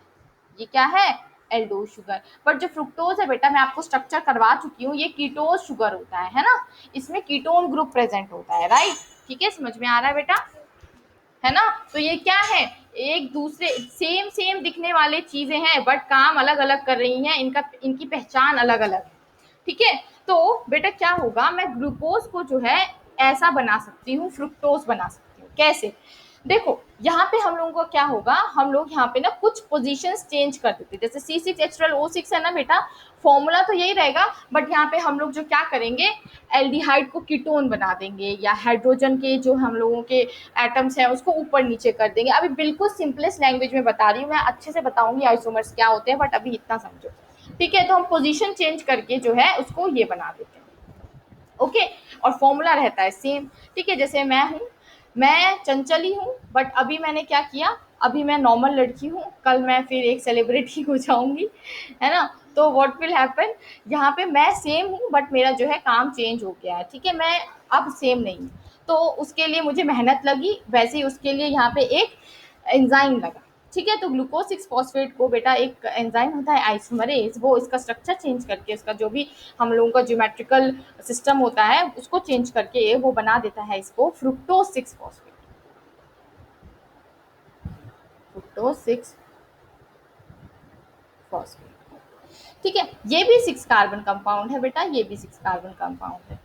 ये क्या है, एल्डोज शुगर। बट जो फ्रुक्टोज है बेटा, मैं आपको स्ट्रक्चर करवा चुकी हूँ, ये कीटोज शुगर होता है ना, इसमें कीटोन ग्रुप प्रेजेंट होता है, राइट। ठीक है, समझ में आ रहा है बेटा, है ना। तो ये क्या है, एक दूसरे सेम सेम दिखने वाले चीजें हैं बट काम अलग अलग कर रही हैं, इनकी पहचान अलग अलग है। ठीक है, तो बेटा क्या होगा, मैं ग्लूकोज को जो है ऐसा बना सकती हूँ, फ्रुक्टोज बना सकती हूँ। कैसे, देखो यहाँ पे हम लोगों को क्या होगा, हम लोग यहाँ पे ना कुछ पोजीशंस चेंज कर देते हैं। जैसे C6H12O6 है ना बेटा, फॉर्मूला तो यही रहेगा, बट यहाँ पे हम लोग जो क्या करेंगे, एल्डिहाइड को कीटोन बना देंगे, या हाइड्रोजन के जो हम लोगों के एटम्स हैं उसको ऊपर नीचे कर देंगे। अभी बिल्कुल सिंपलेस्ट लैंग्वेज में बता रही हूँ, मैं अच्छे से बताऊंगी आइसोमर्स क्या होते हैं, बट अभी इतना समझो। ठीक है, तो हम पोजीशन चेंज करके जो है उसको ये बना देते हैं। ओके, और फॉर्मूला रहता है सेम। ठीक है, जैसे मैं हूँ, मैं चंचली हूँ, बट अभी मैंने क्या किया, अभी मैं नॉर्मल लड़की हूँ, कल मैं फिर एक सेलिब्रिटी हो जाऊंगी, है ना। तो व्हाट विल हैपन, यहाँ पे मैं सेम हूँ बट मेरा जो है काम चेंज हो गया है। ठीक है, मैं अब सेम नहीं हूँ, तो उसके लिए मुझे मेहनत लगी, वैसे ही उसके लिए यहाँ पे एक एंजाइम लगा। ठीक है, तो ग्लूकोज 6 फॉस्फेट को बेटा एक एंजाइम होता है आइसोमरेज, वो इसका स्ट्रक्चर चेंज करके, उसका जो भी हम लोगों का ज्योमेट्रिकल सिस्टम होता है उसको चेंज करके वो बना देता है इसको फ्रुक्टोज 6 फॉस्फेट। Fructose 6 phosphate. ठीक है, ये भी 6 कार्बन कंपाउंड है बेटा, ये भी 6 कार्बन कंपाउंड है।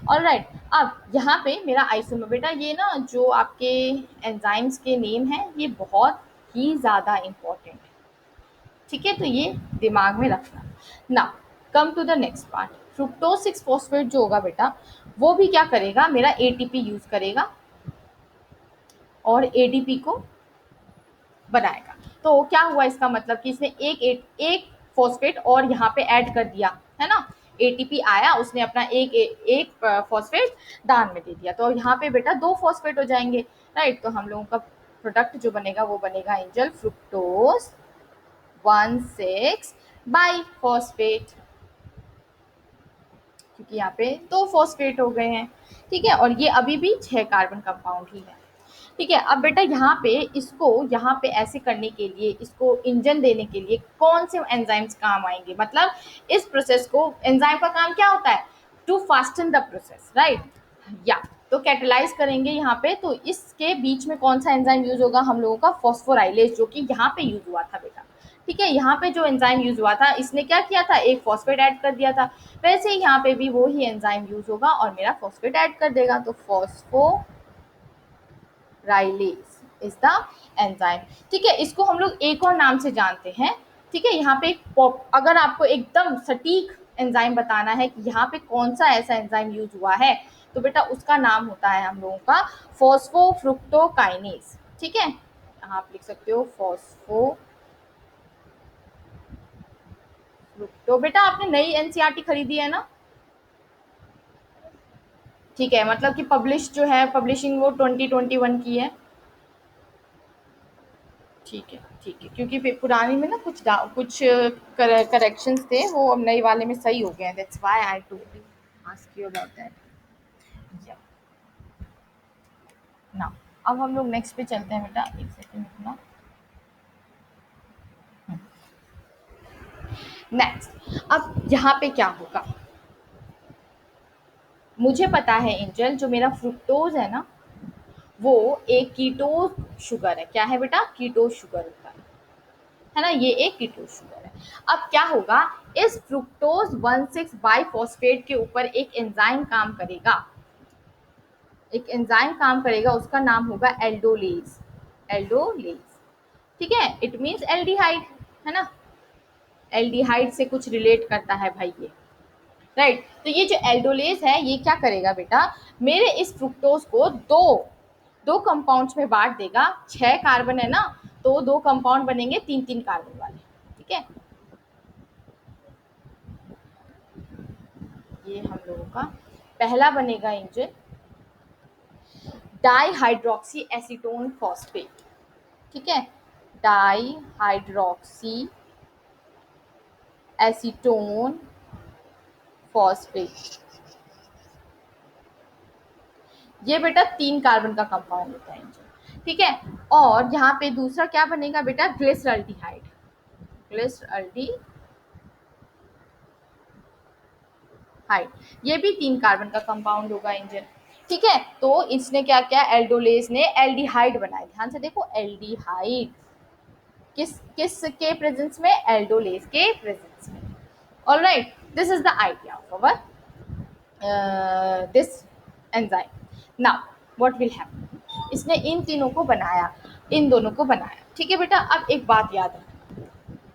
ऑलराइट, अब यहाँ पे मेरा आइसोमर बेटा, ये ना जो आपके एंजाइम्स के नेम हैं ये बहुत ही ज़्यादा इम्पोर्टेंट है। ठीक है, तो ये दिमाग में रखना। ना come to the next part, fructose 6 phosphate जो होगा बेटा, वो भी क्या करेगा, मेरा एटीपी यूज करेगा और एडीपी को बनाएगा। तो क्या हुआ, इसका मतलब कि इसने एक फॉस्फेट और यहाँ पे ऐड कर दिया, है ना। एटीपी आया, उसने अपना एक फॉस्फेट दान में दे दिया, तो यहाँ पे बेटा दो फॉस्फेट हो जाएंगे, राइट। तो हम लोगों का प्रोडक्ट जो बनेगा वो बनेगा एंजल फ्रुक्टोज 1,6 बाई फॉस्फेट, क्योंकि यहाँ पे दो फॉस्फेट हो गए हैं। ठीक है, और ये अभी भी 6 कार्बन कंपाउंड ही है। ठीक है, अब बेटा यहाँ पे इसको यहाँ पे ऐसे करने के लिए, इसको इंजन देने के लिए कौन से एंजाइम्स काम आएंगे, मतलब इस प्रोसेस को, एंजाइम का काम क्या होता है, to fasten the process, right. या तो कैटेलाइज करेंगे यहाँ पे, तो इसके बीच में कौन सा एंजाइम यूज होगा, हम लोगों का फॉस्फोराइलेज, जो कि यहाँ पे यूज हुआ था बेटा। ठीक है, यहाँ पे जो एंजाइम यूज हुआ था, इसने क्या किया था, एक फॉस्फेट ऐड कर दिया था, वैसे ही यहाँ पे भी वो ही एंजाइम यूज होगा और मेरा फॉस्फेट ऐड कर देगा, तो फॉस्फोराइलेज इज द एंजाइम। ठीक है, इसको हम लोग एक और नाम से जानते हैं, ठीक है, यहाँ पे अगर आपको एकदम सटीक एंजाइम बताना है कि यहाँ पे कौन सा ऐसा एंजाइम यूज हुआ है, तो बेटा उसका नाम होता है हम लोगों का फॉस्फोफ्रुक्टोकाइनेज। ठीक है, यहाँ आप लिख सकते हो फॉस्फोफ्रुक्टो। बेटा आपने नई एनसीईआरटी खरीदी है ना? ठीक है, मतलब कि पब्लिश जो है, पब्लिशिंग वो 2021 की है। ठीक है, ठीक है, क्योंकि पुरानी में ना कुछ करेक्शंस थे, वो अब नई वाले में सही हो गए हैं। That's why I told you, ask you about that. ना, अब हम लोग नेक्स्ट पे चलते हैं बेटा, एक सेकंड रुकना। नेक्स्ट, अब यहाँ पे क्या होगा, मुझे पता है एंजल, जो मेरा फ्रुक्टोज है ना, वो एक कीटोज शुगर है। क्या है बेटा? कीटोज शुगर होता है ना, ये एक कीटोज शुगर है। अब क्या होगा, इस फ्रुक्टोज 1,6 बाइफॉस्फेट के ऊपर एक एंजाइम काम करेगा, एक एंजाइम काम करेगा, उसका नाम होगा एल्डोलेज। एल्डोलेज, ठीक है, इट मीन्स एल्डिहाइड, है ना, एल्डिहाइड से कुछ रिलेट करता है भाई ये, राइट। तो ये जो एल्डोलेज है, ये क्या करेगा बेटा, मेरे इस फ्रुक्टोज को दो दो कंपाउंड्स में बांट देगा। 6 कार्बन है ना, तो दो कंपाउंड बनेंगे 3-3 कार्बन वाले। ठीक है, ये हम लोगों का पहला बनेगा एंजल डाईहाइड्रोक्सी एसीटोन फॉस्फेट। ठीक है, डाईहाइड्रोक्सी एसीटोन फॉस्फेट, ये बेटा 3 कार्बन का कंपाउंड होता है। ठीक है, और यहाँ पे दूसरा क्या बनेगा बेटा, ग्लिसरल्डिहाइड। ग्लिसरल्डिहाइड, ये भी 3 कार्बन का कंपाउंड होगा इंजन। ठीक है, तो इसने क्या किया, एल्डोलेज ने एल्डिहाइड बनाए। ध्यान से देखो, एल्डिहाइड किस किस के प्रेजेंस में, एल्डोलेज के प्रेजेंस में। Alright, this is the idea of our this enzyme. Now what will happen, इसने इन तीनों को बनाया, इन दोनों को बनाया। ठीक है बेटा, अब एक बात याद रखना,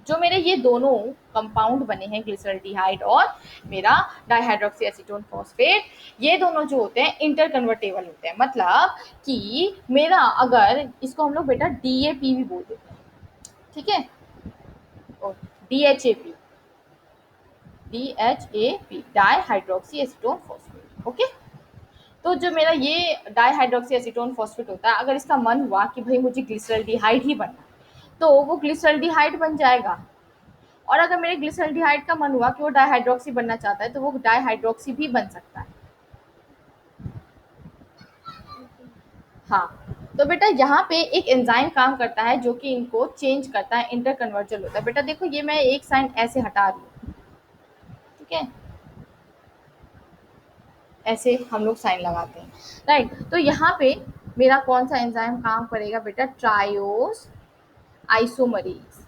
जो मेरे ये दोनों कंपाउंड बने हैं, ग्लिसरल्डिहाइड और मेरा डाइहाइड्रोक्सी एसीटोन फॉस्फेट, ये दोनों जो होते हैं इंटर कन्वर्टेबल होते हैं। मतलब कि मेरा, अगर इसको हम लोग बेटा DAP भी बोल देते हैं, ठीक है, और DHAP, dihydroxy acetone phosphate. Okay, तो जो मेरा ये डाइहाइड्रोक्सी एसीटोन फॉस्फेट होता है, अगर इसका मन हुआ कि भाई मुझे ग्लिसरल्डिहाइड ही बनना है, तो वो ग्लिसरल्डिहाइड बन जाएगा। और अगर मेरे ग्लिसरल्डिहाइड का मन हुआ कि वो डाइहाइड्रोक्सी बनना चाहता है, तो वो डाइहाइड्रोक्सी भी बन सकता है। हाँ, तो बेटा यहाँ पे एक एंजाइम काम करता है जो कि इनको चेंज करता है, इंटर कन्वर्जन होता है। बेटा देखो, ये मैं एक साइन ऐसे हटा रही हूँ, ठीक है, ऐसे हम लोग साइन लगाते हैं, राइट। तो यहाँ पे मेरा कौन सा एंजाइम काम करेगा बेटा, ट्रायोस आइसोमरेज।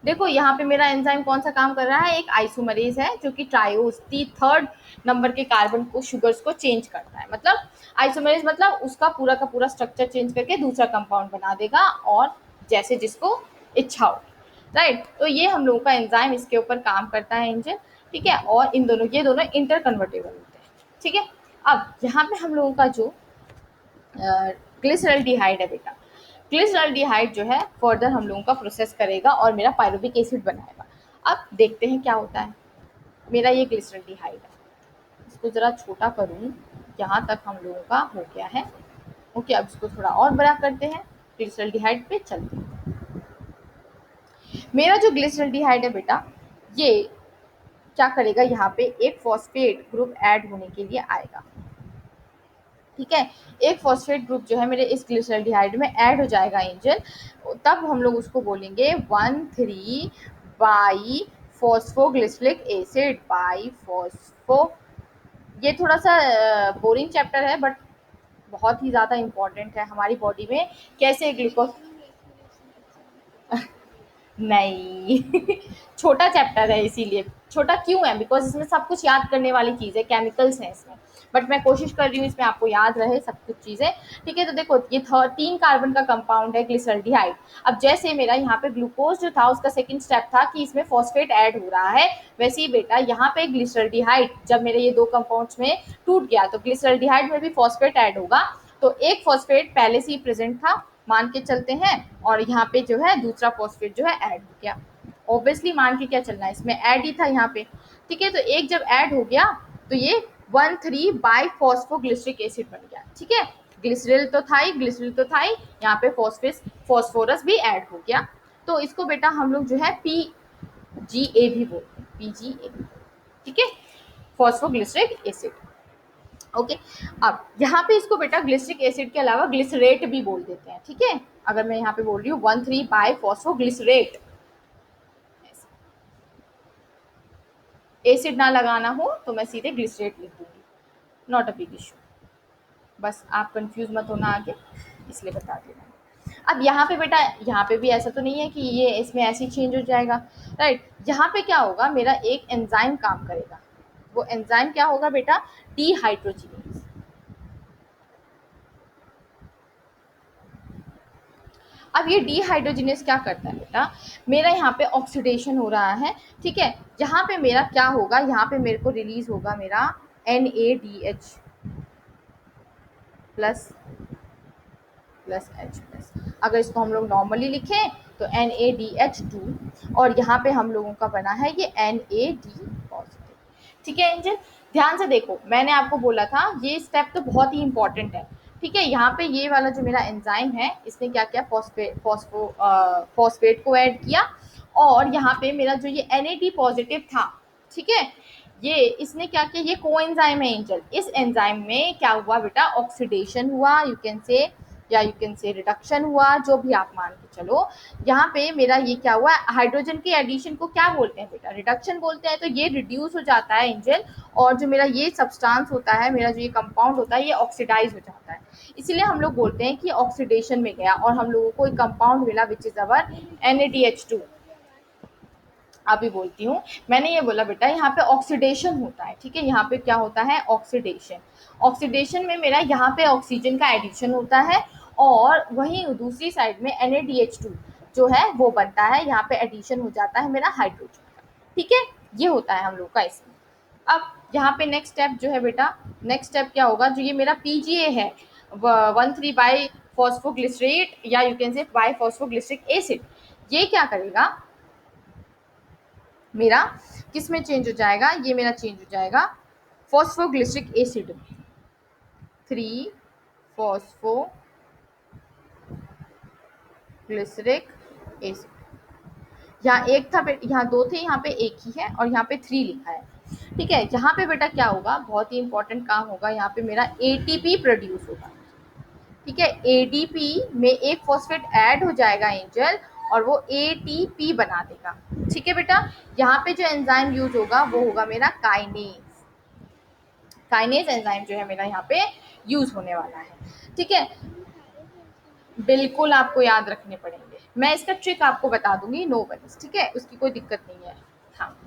देखो यहाँ पे मेरा एंजाइम कौन सा काम कर रहा है, एक आइसोमरेज है, जो कि ट्रायोस, थर्ड नंबर के कार्बन को, शुगर्स को चेंज करता है। मतलब आइसोमरेज मतलब उसका पूरा का पूरा स्ट्रक्चर चेंज करके दूसरा कंपाउंड बना देगा, और जैसे जिसको इच्छा हो, राइट। तो ये हम लोगों का एंजाइम इसके ऊपर काम करता है इंजन। ठीक है, और इन दोनों, ये दोनों इंटर कन्वर्टेबल होते हैं। ठीक है, अब यहाँ पे हम लोगों का जो ग्लिसरल्डिहाइड है बेटा, ग्लिसरल्डिहाइड जो है फर्दर हम लोगों का प्रोसेस करेगा और मेरा पायरुविक एसिड बनाएगा। अब देखते हैं क्या होता है। मेरा ये ग्लिसरल्डिहाइड है, इसको ज़रा छोटा करूँ, यहाँ तक हम लोगों का हो गया है। ओके, अब इसको थोड़ा और बड़ा करते हैं, ग्लिसरल्डिहाइड पे चलते हैं। मेरा जो ग्लिसरल्डिहाइड है बेटा, ये क्या करेगा, यहाँ पे एक फॉस्फेट ग्रुप ऐड होने के लिए आएगा। ठीक है, एक फॉस्फेट ग्रुप जो है मेरे इस ग्लिसरल्डिहाइड में ऐड हो जाएगा एंजल, तब हम लोग उसको बोलेंगे 1,3 by phosphoglyceric acid, by phospho. ये थोड़ा सा बोरिंग चैप्टर है, बट बहुत ही ज़्यादा इम्पॉर्टेंट है हमारी बॉडी में, कैसे ग्लूकोज। Maximum respiration exam. नहीं छोटा चैप्टर है इसीलिए। छोटा क्यों है? बिकॉज इसमें सब कुछ याद करने वाली चीज़ है, केमिकल्स हैं इसमें, बट मैं कोशिश कर रही हूँ इसमें आपको याद रहे सब कुछ चीज़ें। ठीक है, तो देखो ये 3 कार्बन का कंपाउंड है ग्लिसरल्डिहाइड। अब जैसे मेरा यहाँ पे ग्लूकोज जो था उसका सेकंड स्टेप था कि इसमें फॉस्फेट ऐड हो रहा है, वैसे ही बेटा यहाँ पे ग्लिसरल्डिहाइड जब मेरे ये 2 कंपाउंड्स में टूट गया तो ग्लिसरल्डिहाइड में भी फॉस्फेट ऐड होगा। तो एक फॉस्फेट पहले से ही प्रेजेंट था मान के चलते हैं, और यहाँ पे जो है दूसरा फॉस्फेट जो है ऐड हो गया। ऑब्वियसली मान के क्या चलना है, इसमें ऐड ही था यहाँ पे। ठीक है, तो एक जब ऐड हो गया तो ये 1,3 बाई फॉस्फोग्लिसरिक एसिड बन गया। ठीक है, ग्लिसरल तो था ही, ग्लिसरल तो था ही, यहाँ पे फॉस्फोरस भी ऐड हो गया। तो इसको बेटा हम लोग जो है PGA भी बोलते हैं, PGA। ठीक है, फॉस्फोग्लिसरिक एसिड। ओके, अब यहाँ पे इसको बेटा ग्लिसरिक एसिड के अलावा ग्लिसरेट भी बोल देते हैं। ठीक है, अगर मैं यहाँ पे बोल रही हूँ 1,3 बाई फॉस्फोग्लिसरेट, एसिड ना लगाना हो तो मैं सीधे ग्लिसरेट लिख दूंगी, नॉट अ बिग इशू। बस आप कंफ्यूज मत होना आगे, इसलिए बता दे रहा हूँ। अब यहाँ पे बेटा, यहाँ पे भी ऐसा तो नहीं है कि ये इसमें ऐसे ही चेंज हो जाएगा, राइट। यहाँ पे क्या होगा, मेरा एक एंजाइम काम करेगा। वो एंजाइम क्या होगा बेटा? डीहाइड्रोजिनेज। अब ये डीहाइड्रोजिनेज क्या करता है बेटा? मेरा यहाँ पे ऑक्सीडेशन हो रहा है। ठीक है, यहाँ पे मेरा क्या होगा, यहाँ पे मेरे को रिलीज होगा मेरा NaDH plus plus H plus. अगर इसको हम लोग नॉर्मली लिखें तो NaDH2, और यहाँ पे हम लोगों का बना है ये NAD पॉजिटिव। ठीक है एंजल, ध्यान से देखो, मैंने आपको बोला था ये स्टेप तो बहुत ही इंपॉर्टेंट है। ठीक है, यहाँ पे ये वाला जो मेरा एंजाइम है इसने क्या किया, फॉस्फेट को ऐड किया, और यहाँ पे मेरा जो ये NAD पॉजिटिव था, ठीक है, ये इसने क्या किया, ये कोएंजाइम है एंजल। इस एंजाइम में क्या हुआ बेटा, ऑक्सीडेशन हुआ, यू कैन से, या यू कैन से रिडक्शन हुआ, जो भी आप मान के चलो। यहाँ पे मेरा ये क्या हुआ, हाइड्रोजन के एडिशन को क्या बोलते हैं बेटा, रिडक्शन बोलते हैं। तो ये रिड्यूस हो जाता है एंजल, और जो मेरा ये सब्सटेंस होता है, मेरा जो ये कंपाउंड होता है, ये ऑक्सीडाइज हो जाता है। इसीलिए हम लोग बोलते हैं कि ऑक्सीडेशन में गया, और हम लोगों को एक कंपाउंड मिला विच इज अवर NaDH2। अभी बोलती हूँ, मैंने ये बोला बेटा यहाँ पे ऑक्सीडेशन होता है। ठीक है, यहाँ पे क्या होता है, ऑक्सीडेशन। ऑक्सीडेशन में मेरा यहाँ पे ऑक्सीजन का एडिशन होता है, और वहीं दूसरी साइड में NaDH2 जो है वो बनता है, यहाँ पे एडिशन हो जाता है मेरा हाइड्रोजन का। ठीक है, ये होता है हम लोग का इसमें। अब यहाँ पे नेक्स्ट स्टेप जो है बेटा, नेक्स्ट स्टेप क्या होगा, जो ये मेरा PGA है 1,3 बाई फॉस्फोग्लिसरेट, या यू कैन से बाई फॉस्फोग्लिसरिक एसिड, ये क्या करेगा मेरा, किस में चेंज हो जाएगा, ये मेरा चेंज हो जाएगा फॉस्फोग्लिसरिक एसिड में, 3-फॉस्फोग्लिसरिक एसिड। यहाँ एक था, यहाँ 2 थे, यहाँ पे एक ही है, और यहाँ पे 3 लिखा है। ठीक है, यहाँ पे बेटा क्या होगा, बहुत ही इंपॉर्टेंट काम होगा, यहाँ पे मेरा ATP प्रोड्यूस होगा। ठीक है, ADP में एक फॉस्फेट ऐड हो जाएगा एंजल, और वो ATP बना देगा। ठीक है बेटा, यहाँ पे जो एंजाइम यूज होगा वो होगा मेरा काइनेज। काइनेज एंजाइम जो है मेरा यहाँ पे यूज होने वाला है। ठीक है, बिल्कुल आपको याद रखने पड़ेंगे, मैं इसका ट्रिक आपको बता दूंगी, नो वरीज। ठीक है, उसकी कोई दिक्कत नहीं है, हाँ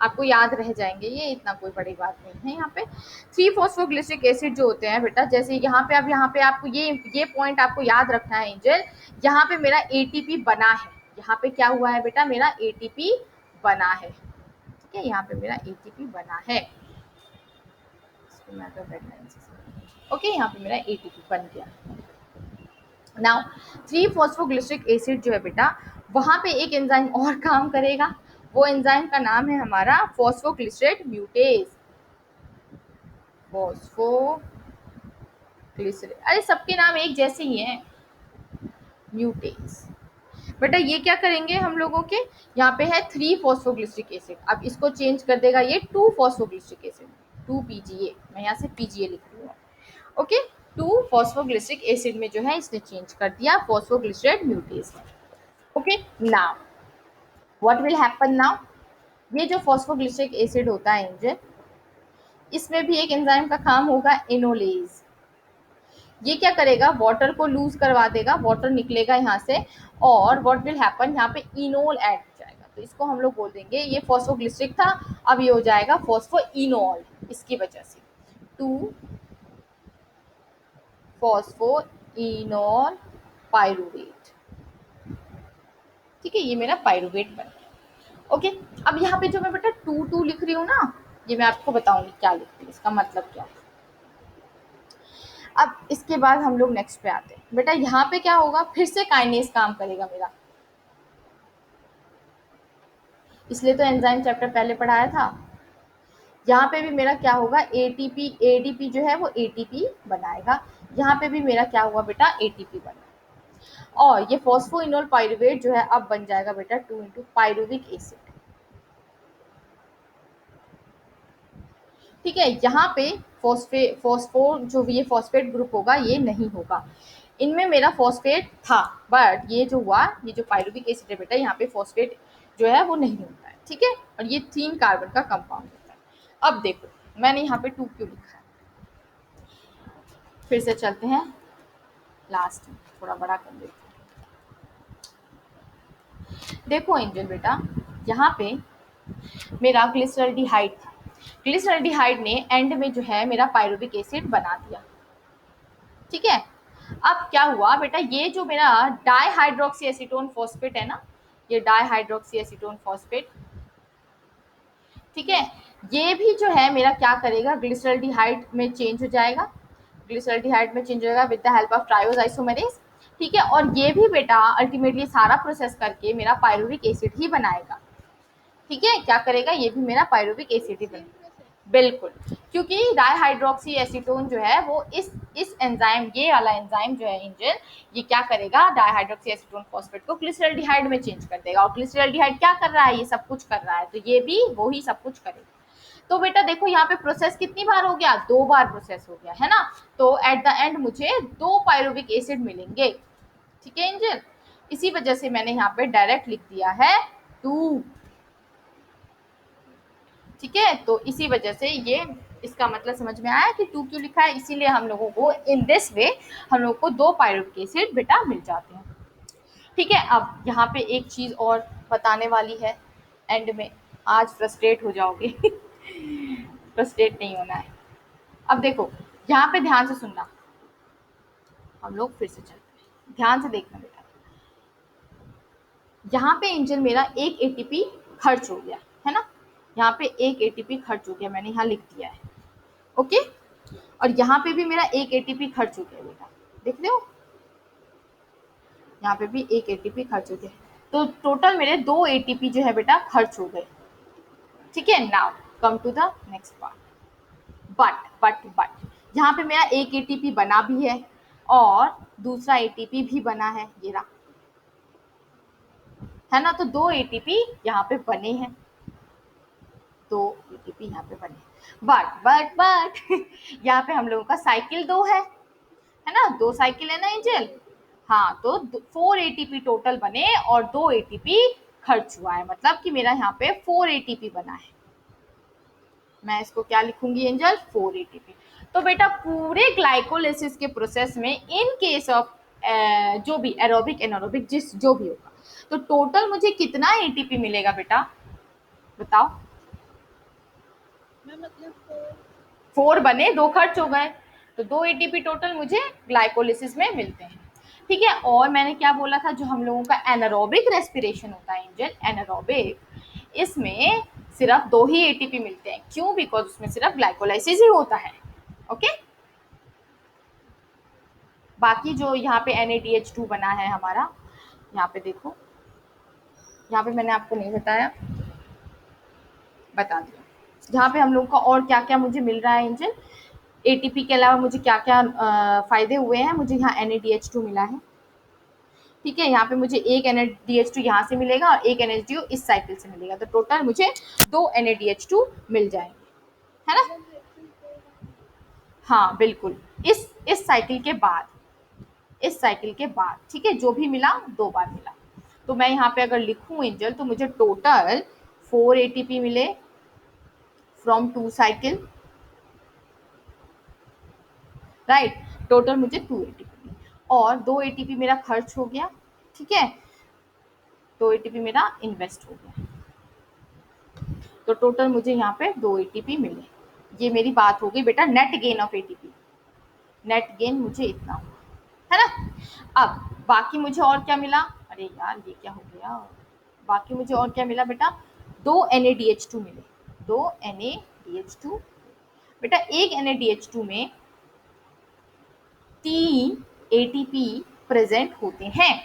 आपको याद रह जाएंगे, ये इतना कोई बड़ी बात नहीं है। यहाँ पे 3-फॉस्फोग्लिसरिक एसिड जो होते हैं बेटा, जैसे यहाँ पे, अब यहाँ पे आपको ये पॉइंट आपको याद रखना है एंजल, यहाँ पे मेरा ATP बना है, यहाँ पे क्या हुआ है बेटा, मेरा ATP बना है। ठीक है, यहाँ पे मेरा ATP बना है, ओके, यहाँ पे मेरा ATP बन गया। नाउ 3-फॉस्फोग्लिसरिक एसिड जो है बेटा, वहां पे एक एंजाइम और काम करेगा, वो एंजाइम का नाम है हमारा फॉस्फोग्लिसरेट म्यूटेज। फॉस्फोग्लिसरेट, अरे सबके नाम एक जैसे ही हैं, म्यूटेज। बेटा ये क्या करेंगे हम लोगों के, यहाँ पे है 3-फॉस्फोग्लिसरिक एसिड, अब इसको चेंज कर देगा ये 2-फॉस्फोग्लिसरिक एसिड, 2 PGA, मैं यहाँ से PGA लिख रही हूँ। ओके, 2-फॉस्फोग्लिसरिक एसिड में जो है इसने चेंज कर दिया phosphoglycerate म्यूटेज। Okay, now what will happen now, ये जो फॉस्फोग्लिसरिक एसिड होता है एंजल, इसमें भी एक एंजाइम का काम होगा, एनोलेज। ये क्या करेगा, वाटर को लूज करवा देगा, वाटर निकलेगा यहाँ से, और व्हाट विल हैपन, यहाँ पे इनोल ऐड हो जाएगा। तो इसको हम लोग बोल देंगे, ये फॉस्फोग्लिसरिक था, अब ये हो जाएगा फॉस्फोइनोल, इसकी वजह से 2 फॉस्फोइनोल पाइरूवेट। ठीक है, ये मेरा पाइरूवेट बन गया। ओके, अब यहाँ पे जो मैं बेटा 2 लिख रही हूँ ना, ये मैं आपको बताऊंगी क्या लिख रही हूँ, इसका मतलब क्या है। अब इसके बाद हम लोग नेक्स्ट पे आते हैं बेटा, यहाँ पे क्या होगा, फिर से काइनेज काम करेगा मेरा, इसलिए तो एंजाइम चैप्टर पहले पढ़ाया था। यहाँ पे भी मेरा क्या होगा, एटीपी, एडीपी जो है वो एटीपी बनाएगा, यहाँ पे भी मेरा क्या हुआ बेटा, एटीपी बना, और ये फॉस्फोइनोल पाइरूवेट जो है अब बन जाएगा बेटा 2 इंटू पाइरूविक एसिड। ठीक है, यहाँ पे फॉस्फोर जो ये फॉस्फेट ग्रुप होगा ये नहीं होगा, इनमें मेरा फॉस्फेट था, बट ये जो हुआ, ये जो पाइरूविक एसिड है बेटा, यहाँ पे फॉस्फेट जो है वो नहीं होता है। ठीक है, और ये 3 कार्बन का कंपाउंड होता है। अब देखो मैंने यहाँ पे 2 क्यों लिखा है, फिर से चलते हैं लास्ट में, थोड़ा बड़ा कर देते हैं। देखो एंजल बेटा, यहाँ पे मेरा ग्लिसरल्डिहाइड था, ग्लिसरल्डिहाइड ने एंड में जो है मेरा पाइरूविक एसिड बना दिया। ठीक है, अब क्या हुआ बेटा, ये जो मेरा डाईहाइड्रोक्सी एसीटोन फॉस्फेट है ना, ये डाईहाइड्रोक्सी एसीटोन फॉस्फेट, ठीक है, ये भी जो है मेरा क्या करेगा, ग्लिसरल्डिहाइड में चेंज हो जाएगा, ग्लिसरल्डिहाइड में चेंज हो जाएगा with the help of triose isomerase. ठीक है, और ये भी बेटा अल्टीमेटली सारा प्रोसेस करके मेरा पाइरूविक एसिड ही बनाएगा। ठीक है, क्या करेगा, ये भी मेरा पाइरूविक एसिड ही सेम बनाएगा, प्रोसेस। बिल्कुल, क्योंकि डाईहाइड्रोक्सी एसीटोन जो है वो इस एंजाइम, ये वाला एंजाइम जो है इंजन, ये क्या करेगा, डाईहाइड्रोक्सी एसीटोन फॉस्फेट को ग्लिसरल्डिहाइड में चेंज कर देगा, और ग्लिसरल्डिहाइड क्या कर रहा है, ये सब कुछ कर रहा है, तो ये भी वो ही सब कुछ करेगा। तो बेटा देखो यहाँ पे प्रोसेस कितनी बार हो गया, 2 बार प्रोसेस हो गया है ना, तो एट द एंड मुझे 2 पाइरूविक एसिड मिलेंगे। ठीक है इंजन, इसी वजह से मैंने यहाँ पे डायरेक्ट लिख दिया है 2। ठीक है, तो इसी वजह से ये, इसका मतलब समझ में आया कि 2 क्यों लिखा है, इसीलिए हम लोगों को इन दिस वे हम लोग को 2 पाइरूविक एसिड बेटा मिल जाते हैं। ठीक है, अब यहाँ पे एक चीज़ और बताने वाली है एंड में, आज फ्रस्ट्रेट हो जाओगे फ्रस्ट्रेट नहीं होना है। अब देखो यहाँ पे ध्यान से सुनना, हम लोग फिर से चलते हैं, ध्यान से देखना बेटा, यहाँ पे एंजल मेरा एक एटीपी खर्च हो गया है ना, यहाँ पे एक एटीपी खर्च हो गया, मैंने यहाँ लिख दिया है। ओके, और यहाँ पे भी मेरा एक एटीपी खर्च हो गया बेटा, देख रहे हो, यहाँ पे भी एक एटीपी खर्च हो गया, तो टोटल मेरे 2 एटीपी जो है बेटा खर्च हो गए। ठीक है, now come to the next part, but यहाँ पे मेरा एक एटीपी बना भी है और दूसरा एटीपी भी बना है, ये रहा, है ना, तो 2 एटीपी यहाँ पे बने हैं, 2 एटीपी यहाँ पे बने, बट यहाँ पे हम लोगों का साइकिल 2 है ना, 2 साइकिल है ना एंजल, हाँ, तो 4 एटीपी टोटल बने और 2 एटीपी खर्च हुआ है, मतलब कि मेरा यहाँ पे 4 एटीपी बना है। मैं इसको क्या लिखूंगी एंजल, 4 एटीपी। तो बेटा पूरे ग्लाइकोलिसिस के प्रोसेस में इन केस ऑफ जो भी एरोबिक एनारोबिक जिस जो भी होगा, तो टोटल मुझे कितना एटीपी मिलेगा बेटा, बताओ। मैं मतलब 4 बने, 2 खर्च हो गए, तो 2 एटीपी टोटल मुझे ग्लाइकोलिसिस में मिलते हैं। ठीक है, और मैंने क्या बोला था, जो हम लोगों का एनारोबिक रेस्पिरेशन होता है इंजन, एनारोबिक, इसमें सिर्फ 2 ही एटीपी मिलते हैं, क्यों, बिकॉज उसमें सिर्फ ग्लाइकोलाइसिस ही होता है। ओके, बाकी जो यहाँ पे NADH2 बना है हमारा, यहाँ पे देखो, यहाँ पे मैंने आपको नहीं बताया, बता दिया, यहाँ पे हम लोग का और क्या क्या मुझे मिल रहा है इंजन, एटीपी के अलावा मुझे क्या क्या फायदे हुए हैं, मुझे यहाँ NADH2 मिला है। ठीक है, यहाँ पे मुझे एक NADH2 यहाँ से मिलेगा और एक NADH2 इस साइकिल से मिलेगा, तो टोटल मुझे 2 NADH2 मिल जाएंगे, है ना, हाँ बिल्कुल, इस साइकिल के बाद, इस साइकिल के बाद, ठीक है, जो भी मिला 2 बार मिला, तो मैं यहाँ पे अगर लिखूं एंजल, तो मुझे टोटल 4 एटीपी मिले फ्रॉम 2 साइकिल, राइट, टोटल मुझे 2 एटीपी और 2 एटीपी मेरा खर्च हो गया, ठीक है, 2 एटीपी मेरा इन्वेस्ट हो गया, तो टोटल मुझे यहाँ पे 2 एटीपी मिले। ये मेरी बात हो गई बेटा net gain of ATP, net gain मुझे इतना हुआ, है ना। अब बाकी मुझे और क्या मिला, अरे यार ये क्या हो गया, बाकी मुझे और क्या मिला बेटा, 2 NaDH2 मिले, 2 NaDH2। बेटा एक NaDH2 में 3 एटीपी प्रेजेंट होते हैं,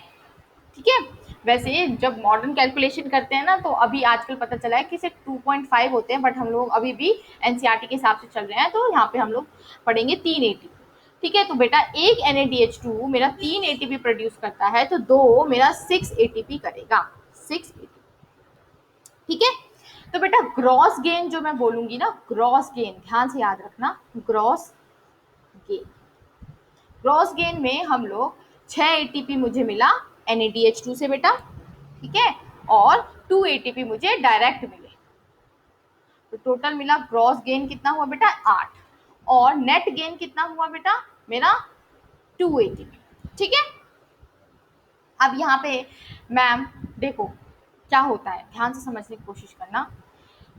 ठीक है। वैसे जब मॉडर्न कैलकुलेशन करते हैं ना, तो अभी आजकल पता चला है कि सिर्फ 2.5 होते हैं, बट हम लोग अभी भी एनसीईआरटी के हिसाब से चल रहे हैं, तो यहाँ पे हम लोग पढ़ेंगे 3 एटीपी, ठीक है। तो बेटा एक NaDH2 मेरा 3 एटीपी प्रोड्यूस करता है, तो 2 मेरा 6 एटीपी करेगा, 6 एटीपी, ठीक है। तो बेटा ग्रॉस गेन जो मैं बोलूंगी ना, ग्रॉस गेन ध्यान से याद रखना, ग्रॉस गेन, ग्रॉस गेन में हम लोग 6 एटीपी मुझे मिला NaDH2 से बेटा, ठीक है, और 2 एटीपी मुझे डायरेक्ट मिले, तो टोटल मिला ग्रॉस गेन कितना हुआ बेटा 8, और नेट गेन कितना हुआ बेटा मेरा 2 एटीपी, ठीक है। अब यहाँ पे मैम देखो क्या होता है, ध्यान से समझने की कोशिश करना,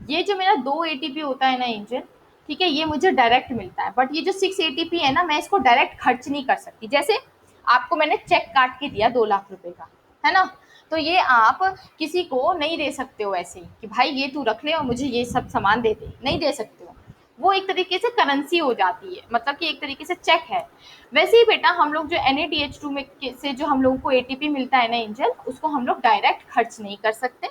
ये जो मेरा 2 एटीपी होता है ना एंजल, ठीक है, ये मुझे डायरेक्ट मिलता है, बट ये जो 6 एटीपी है ना, मैं इसको डायरेक्ट खर्च नहीं कर सकती। जैसे आपको मैंने चेक काट के दिया 2 लाख रुपए का, है ना, तो ये आप किसी को नहीं दे सकते हो ऐसे ही कि भाई ये तू रख ले और मुझे ये सब सामान दे दे, नहीं दे सकते हो, वो एक तरीके से करेंसी हो जाती है, मतलब कि एक तरीके से चेक है। वैसे ही बेटा हम लोग जो NaDH2 में से जो हम लोगों को एटीपी मिलता है ना एंजल, उसको हम लोग डायरेक्ट खर्च नहीं कर सकते,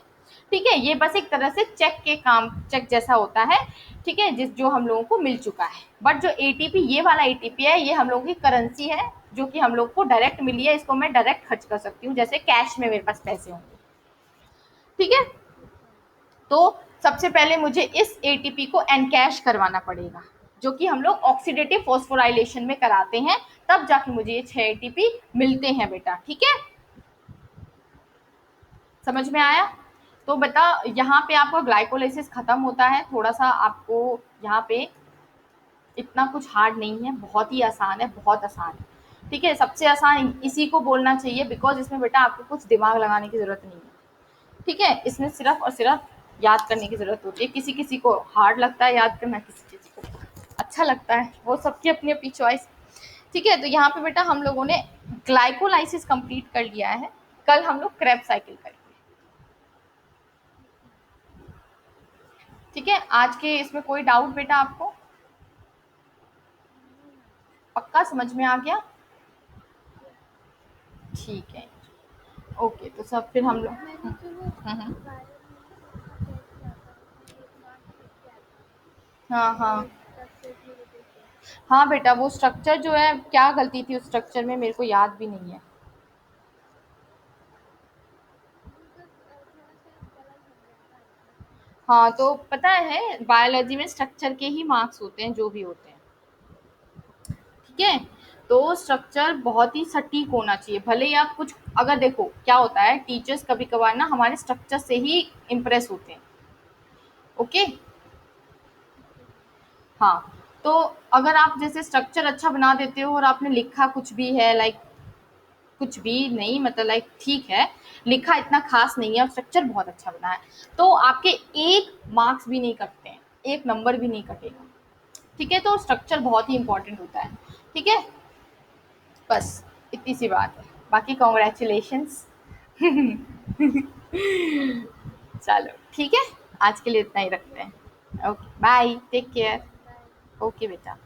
ठीक है, ये बस एक तरह से चेक के काम, चेक जैसा होता है, ठीक है, जिस जो हम लोगों को मिल चुका है। बट जो एटीपी, ये वाला एटीपी है, ये हम लोगों की करेंसी है, जो कि हम लोग को डायरेक्ट मिली है, इसको मैं डायरेक्ट खर्च कर सकती हूँ, जैसे कैश में मेरे पास पैसे होंगे, ठीक है। तो सबसे पहले मुझे इस एटीपी को एनकैश करवाना पड़ेगा, जो कि हम लोग ऑक्सीडेटिव फॉस्फोराइलेशन में कराते हैं, तब जाके मुझे ये 6 एटीपी मिलते हैं बेटा, ठीक है, समझ में आया। तो बता यहाँ पे आपका ग्लाइकोलाइसिस खत्म होता है, थोड़ा सा आपको यहाँ पे इतना कुछ हार्ड नहीं है, बहुत ही आसान है, बहुत आसान है, ठीक है, सबसे आसान इसी को बोलना चाहिए, बिकॉज इसमें बेटा आपको कुछ दिमाग लगाने की जरूरत नहीं है, ठीक है, इसमें सिर्फ और सिर्फ याद करने की जरूरत होती है। किसी किसी को हार्ड लगता है याद करना, किसी किसी को अच्छा लगता है, वो सबकी अपनी अपनी चॉइस, ठीक है। तो यहाँ पे बेटा हम लोगों ने ग्लाइकोलाइसिस कंप्लीट कर लिया है, कल हम लोग क्रेब्स साइकिल करेंगे, ठीक है। आज के इसमें कोई डाउट बेटा आपको, पक्का समझ में आ गया, ठीक है, ओके। तो सब फिर हम लोग मैंने जो वो हम्म, वायरल में उसका टेस्ट किया था, उसमें 1 मार्क्स लिख के आता हाँ हाँ ये स्ट्रक्चर की वजह से। हाँ बेटा, वो स्ट्रक्चर जो है, क्या गलती थी उस स्ट्रक्चर में मेरे को याद भी नहीं है। मतलब थोड़ा सा गलत बन गया था इसमें। हाँ तो पता है बायोलॉजी में स्ट्रक्चर के ही मार्क्स होते हैं, जो भी होते हैं, ठीक है। तो स्ट्रक्चर बहुत ही सटीक होना चाहिए, भले ही आप कुछ, अगर देखो क्या होता है, टीचर्स कभी कभार ना हमारे स्ट्रक्चर से ही इम्प्रेस होते हैं, ओके, हाँ। तो अगर आप जैसे स्ट्रक्चर अच्छा बना देते हो और आपने लिखा कुछ भी है, लाइक कुछ भी नहीं, मतलब लाइक ठीक है, लिखा इतना खास नहीं है और स्ट्रक्चर बहुत अच्छा बना है, तो आपके 1 मार्क्स भी नहीं कटते हैं, 1 नंबर भी नहीं कटेगा, ठीक है। तो स्ट्रक्चर बहुत ही इंपॉर्टेंट होता है, ठीक है, बस इतनी सी बात है, बाकी कॉन्ग्रेचुलेशंस चलो ठीक है, आज के लिए इतना ही रखते हैं, okay bye, take care, bye. Okay बेटा।